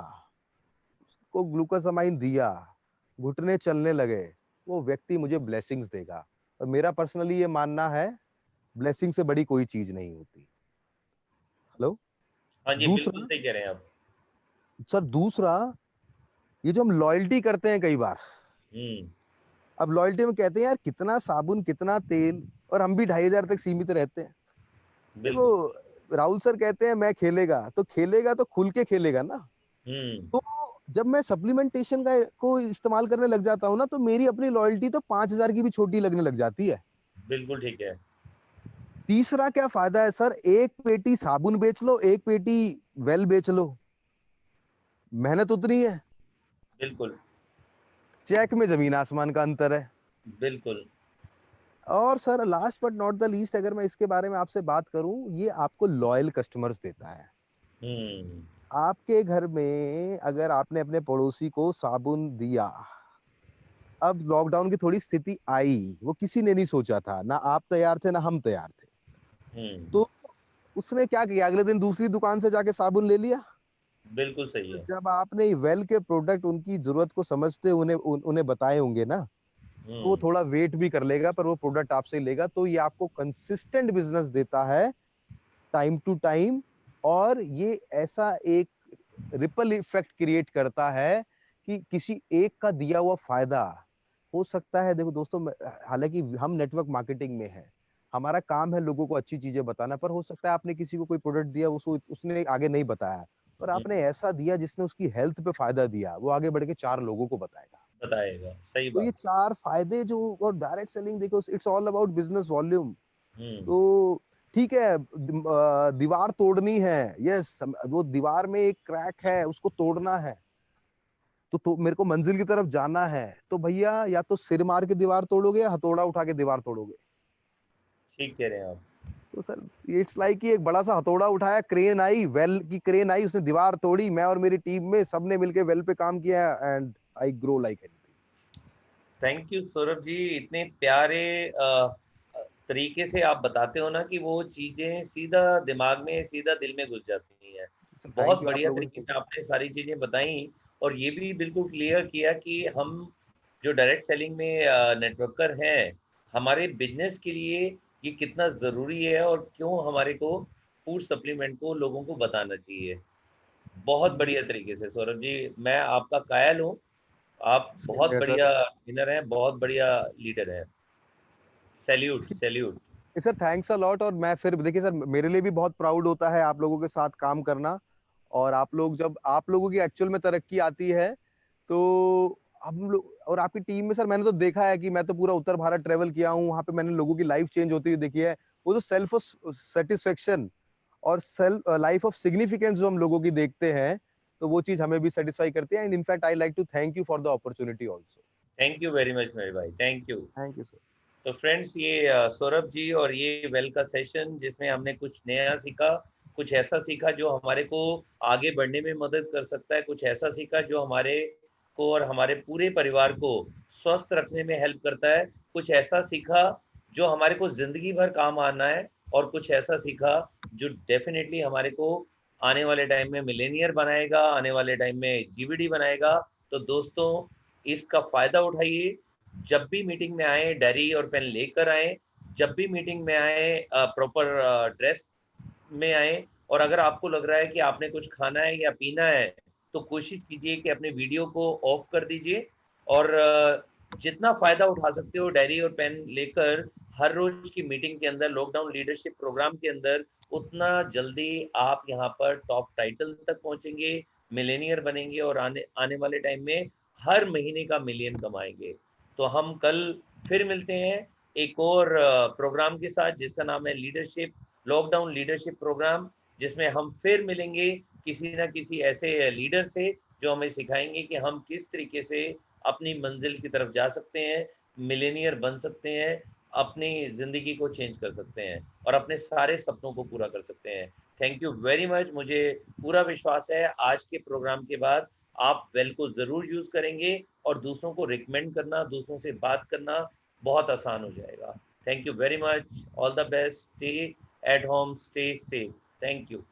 Speaker 2: को ग्लूकोसामाइन दिया, घुटने चलने लगे, वो व्यक्ति मुझे ब्लेसिंग्स देगा। और मेरा पर्सनली ये मानना है, ब्लेसिंग से बड़ी कोई चीज नहीं होती। हेलो।
Speaker 1: हाँ जी, बिल्कुल
Speaker 2: दूसरा,
Speaker 1: सही कह रहे हैं आप।
Speaker 2: सर दूसरा, ये जो हम लॉयल्टी करते हैं कई बार,
Speaker 1: हम्म।
Speaker 2: अब लॉयल्टी में कहते हैं यार कितना साबुन कितना तेल, और हम भी 2,500 तक सीमित रहते हैं। देखो,
Speaker 1: बिल्कुल।
Speaker 2: राहुल सर कहते हैं मैं खेलेगा तो खुल के खेलेगा ना।
Speaker 1: हम्म।
Speaker 2: तो जब मैं सप्लीमेंटेशन का को इस्तेमाल करने लग जाता हूँ ना, तो मेरी अपनी लॉयल्टी तो 5,000 की भी छोटी लगने लग जाती है।
Speaker 1: बिल्कुल ठीक है।
Speaker 2: तीसरा क्या फायदा है सर, एक पेटी साबुन बेच लो, एक पेटी वेल बेच लो, मेहनत उतनी है,
Speaker 1: बिल्कुल।
Speaker 2: चेक में जमीन आसमान का अंतर है।
Speaker 1: बिल्कुल।
Speaker 2: और sir last but not the least, अगर मैं इसके बारे में आपसे बात करूं, ये आपको लॉयल कस्टमर्स देता है।
Speaker 1: हम्म।
Speaker 2: आपके घर में अगर आपने अपने पड़ोसी को साबुन दिया, अब लॉकडाउन की थोड़ी स्थिति आई, वो किसी ने नहीं सोचा था, ना आप तैयार थे ना हम तैयार थे।
Speaker 1: हम्म।
Speaker 2: तो उसने क्या किया, अगले दिन दूसरी दुकान से जाके साबुन ले लिया।
Speaker 1: बिल्कुल सही
Speaker 2: तो
Speaker 1: है।
Speaker 2: जब आपने वेल के प्रोडक्ट उनकी जरूरत को समझते उन्हें बताए होंगे ना, तो वो
Speaker 1: हम्म।
Speaker 2: थोड़ा वेट भी कर लेगा पर वो प्रोडक्ट आपसे लेगा। तो ये आपको कंसिस्टेंट बिजनेस देता है, टाइम टू टाइम। और ये ऐसा एक रिपल इफेक्ट क्रिएट करता है कि किसी एक का दिया हुआ फायदा हो सकता है। देखो दोस्तों, हालांकि हम नेटवर्क मार्केटिंग में है, हमारा काम है लोगों को अच्छी चीजें बताना, पर हो सकता है आपने किसी को कोई प्रोडक्ट दिया, उसको उसने आगे नहीं बताया, पर आपने
Speaker 1: हम्म।
Speaker 2: ऐसा दिया जिसने उसकी हेल्थ पे फायदा दिया, वो आगे बढ़ के 4 लोगों को बताएगा।
Speaker 1: बताएगा, सही
Speaker 2: तो ये
Speaker 1: बात।
Speaker 2: 4 फायदे जो, और डायरेक्ट सेलिंग देखो it's all about business volume.
Speaker 1: Hmm.
Speaker 2: तो ठीक है, दीवार तोड़नी है, यस, वो दीवार में एक क्रैक है उसको तोड़ना है, तो मेरे को मंजिल की तरफ जाना है, तो भैया या तो सिर मार के दीवार तोड़ोगे या हथौड़ा उठा के दीवार तोड़ोगे।
Speaker 1: ठीक कह रहे हैं आप।
Speaker 2: तो सर इट्स लाइक कि एक बड़ा सा हथौड़ा उठाया, क्रेन आई, वेल की क्रेन आई, उसने दीवार तोड़ी, मैं और मेरी टीम में सबने मिलके वेल पे काम किया, and I grow like anything.
Speaker 1: Thank you Saurabh ji, इतने प्यारे तरीके से आप बताते हो ना कि वो चीजें सीधा दिमाग में, सीधा दिल में घुस जाती हैं।
Speaker 2: सर
Speaker 1: बहुत
Speaker 2: थैंक यू, आप
Speaker 1: बढ़िया
Speaker 2: लोगों ने
Speaker 1: तरीके से आपने सारी चीजें बताई, और ये भी बिल्कुल क्लियर किया कि हम जो डायरेक्ट सेलिंग में नेटवर्कर हैं, हमारे बिजनेस के लिए ये कितना ज़रूरी है और क्यों हमारे को फूड सप्लीमेंट को लोगों को बताना चाहिए। बहुत बढ़िया तरीके से सौरभ जी, मैं आपका कायल हूँ। आप
Speaker 2: सेम
Speaker 1: बहुत
Speaker 2: है सर।
Speaker 1: बढ़िया ट्रेनर हैं, बहुत बढ़िया लीडर हैं। Salute.
Speaker 2: Sir thanks a lot. और मैं फिर देखिए सर, मेरे लिए भी बहुत प्राउड होता है आप लोगों के साथ काम करना। और आप लोग, जब आप लोगों की एक्चुअल में तरक्की आती है तो हम लोग और आपकी टीम में सर, मैंने तो देखा है कि मैं तो पूरा उत्तर भारत ट्रेवल किया हूँ, वहां पे मैंने लोगों की लाइफ चेंज होती हुई देखी है। वो जो सेल्फ सेटिस्फेक्शन और सेल्फ लाइफ ऑफ सिग्निफिकेंस जो हम लोगों की देखते हैं, तो वो चीज हमें भी सेटिस्फाई करती है। And in fact I like to thank you for the opportunity also.
Speaker 1: Thank you very much मेरे भाई, thank you.
Speaker 2: Thank you sir.
Speaker 1: तो फ्रेंड्स, ये सौरभ जी और ये वेल का सेशन जिसमें हमने कुछ नया सीखा, कुछ ऐसा सीखा जो हमारे को आगे बढ़ने में मदद कर सकता है, कुछ ऐसा सीखा जो हमारे को और हमारे पूरे परिवार को स्वस्थ रखने में हेल्प करता है, कुछ ऐसा सीखा जो हमारे को ज़िंदगी भर काम आना है, और कुछ ऐसा सीखा जो डेफिनेटली हमारे को आने वाले टाइम में मिलेनियर बनाएगा, आने वाले टाइम में जीवीडी बनाएगा। तो दोस्तों, इसका फ़ायदा उठाइए। जब भी मीटिंग में आए डायरी और पेन लेकर आए, जब भी मीटिंग में आए प्रॉपर ड्रेस में आए। और अगर आपको लग रहा है कि आपने कुछ खाना है या पीना है, तो कोशिश कीजिए कि अपने वीडियो को ऑफ कर दीजिए, और जितना फ़ायदा उठा सकते हो डायरी और पेन लेकर हर रोज की मीटिंग के अंदर, लॉकडाउन लीडरशिप प्रोग्राम के अंदर, उतना जल्दी आप यहाँ पर टॉप टाइटल तक पहुँचेंगे, मिलेनियर बनेंगे, और आने आने वाले टाइम में हर महीने का मिलियन कमाएंगे। तो हम कल फिर मिलते हैं एक और प्रोग्राम के साथ जिसका नाम है लीडरशिप, लॉकडाउन लीडरशिप प्रोग्राम, जिसमें हम फिर मिलेंगे किसी ना किसी ऐसे लीडर से जो हमें सिखाएंगे कि हम किस तरीके से अपनी मंजिल की तरफ जा सकते हैं, मिलेनियर बन सकते हैं, अपनी ज़िंदगी को चेंज कर सकते हैं, और अपने सारे सपनों को पूरा कर सकते हैं। Thank you very much. मुझे पूरा विश्वास है आज के प्रोग्राम के बाद आप वेल को ज़रूर यूज़ करेंगे, और दूसरों को रिकमेंड करना, दूसरों से बात करना बहुत आसान हो जाएगा। Thank you very much. All the best. Stay at home, stay safe. Thank you.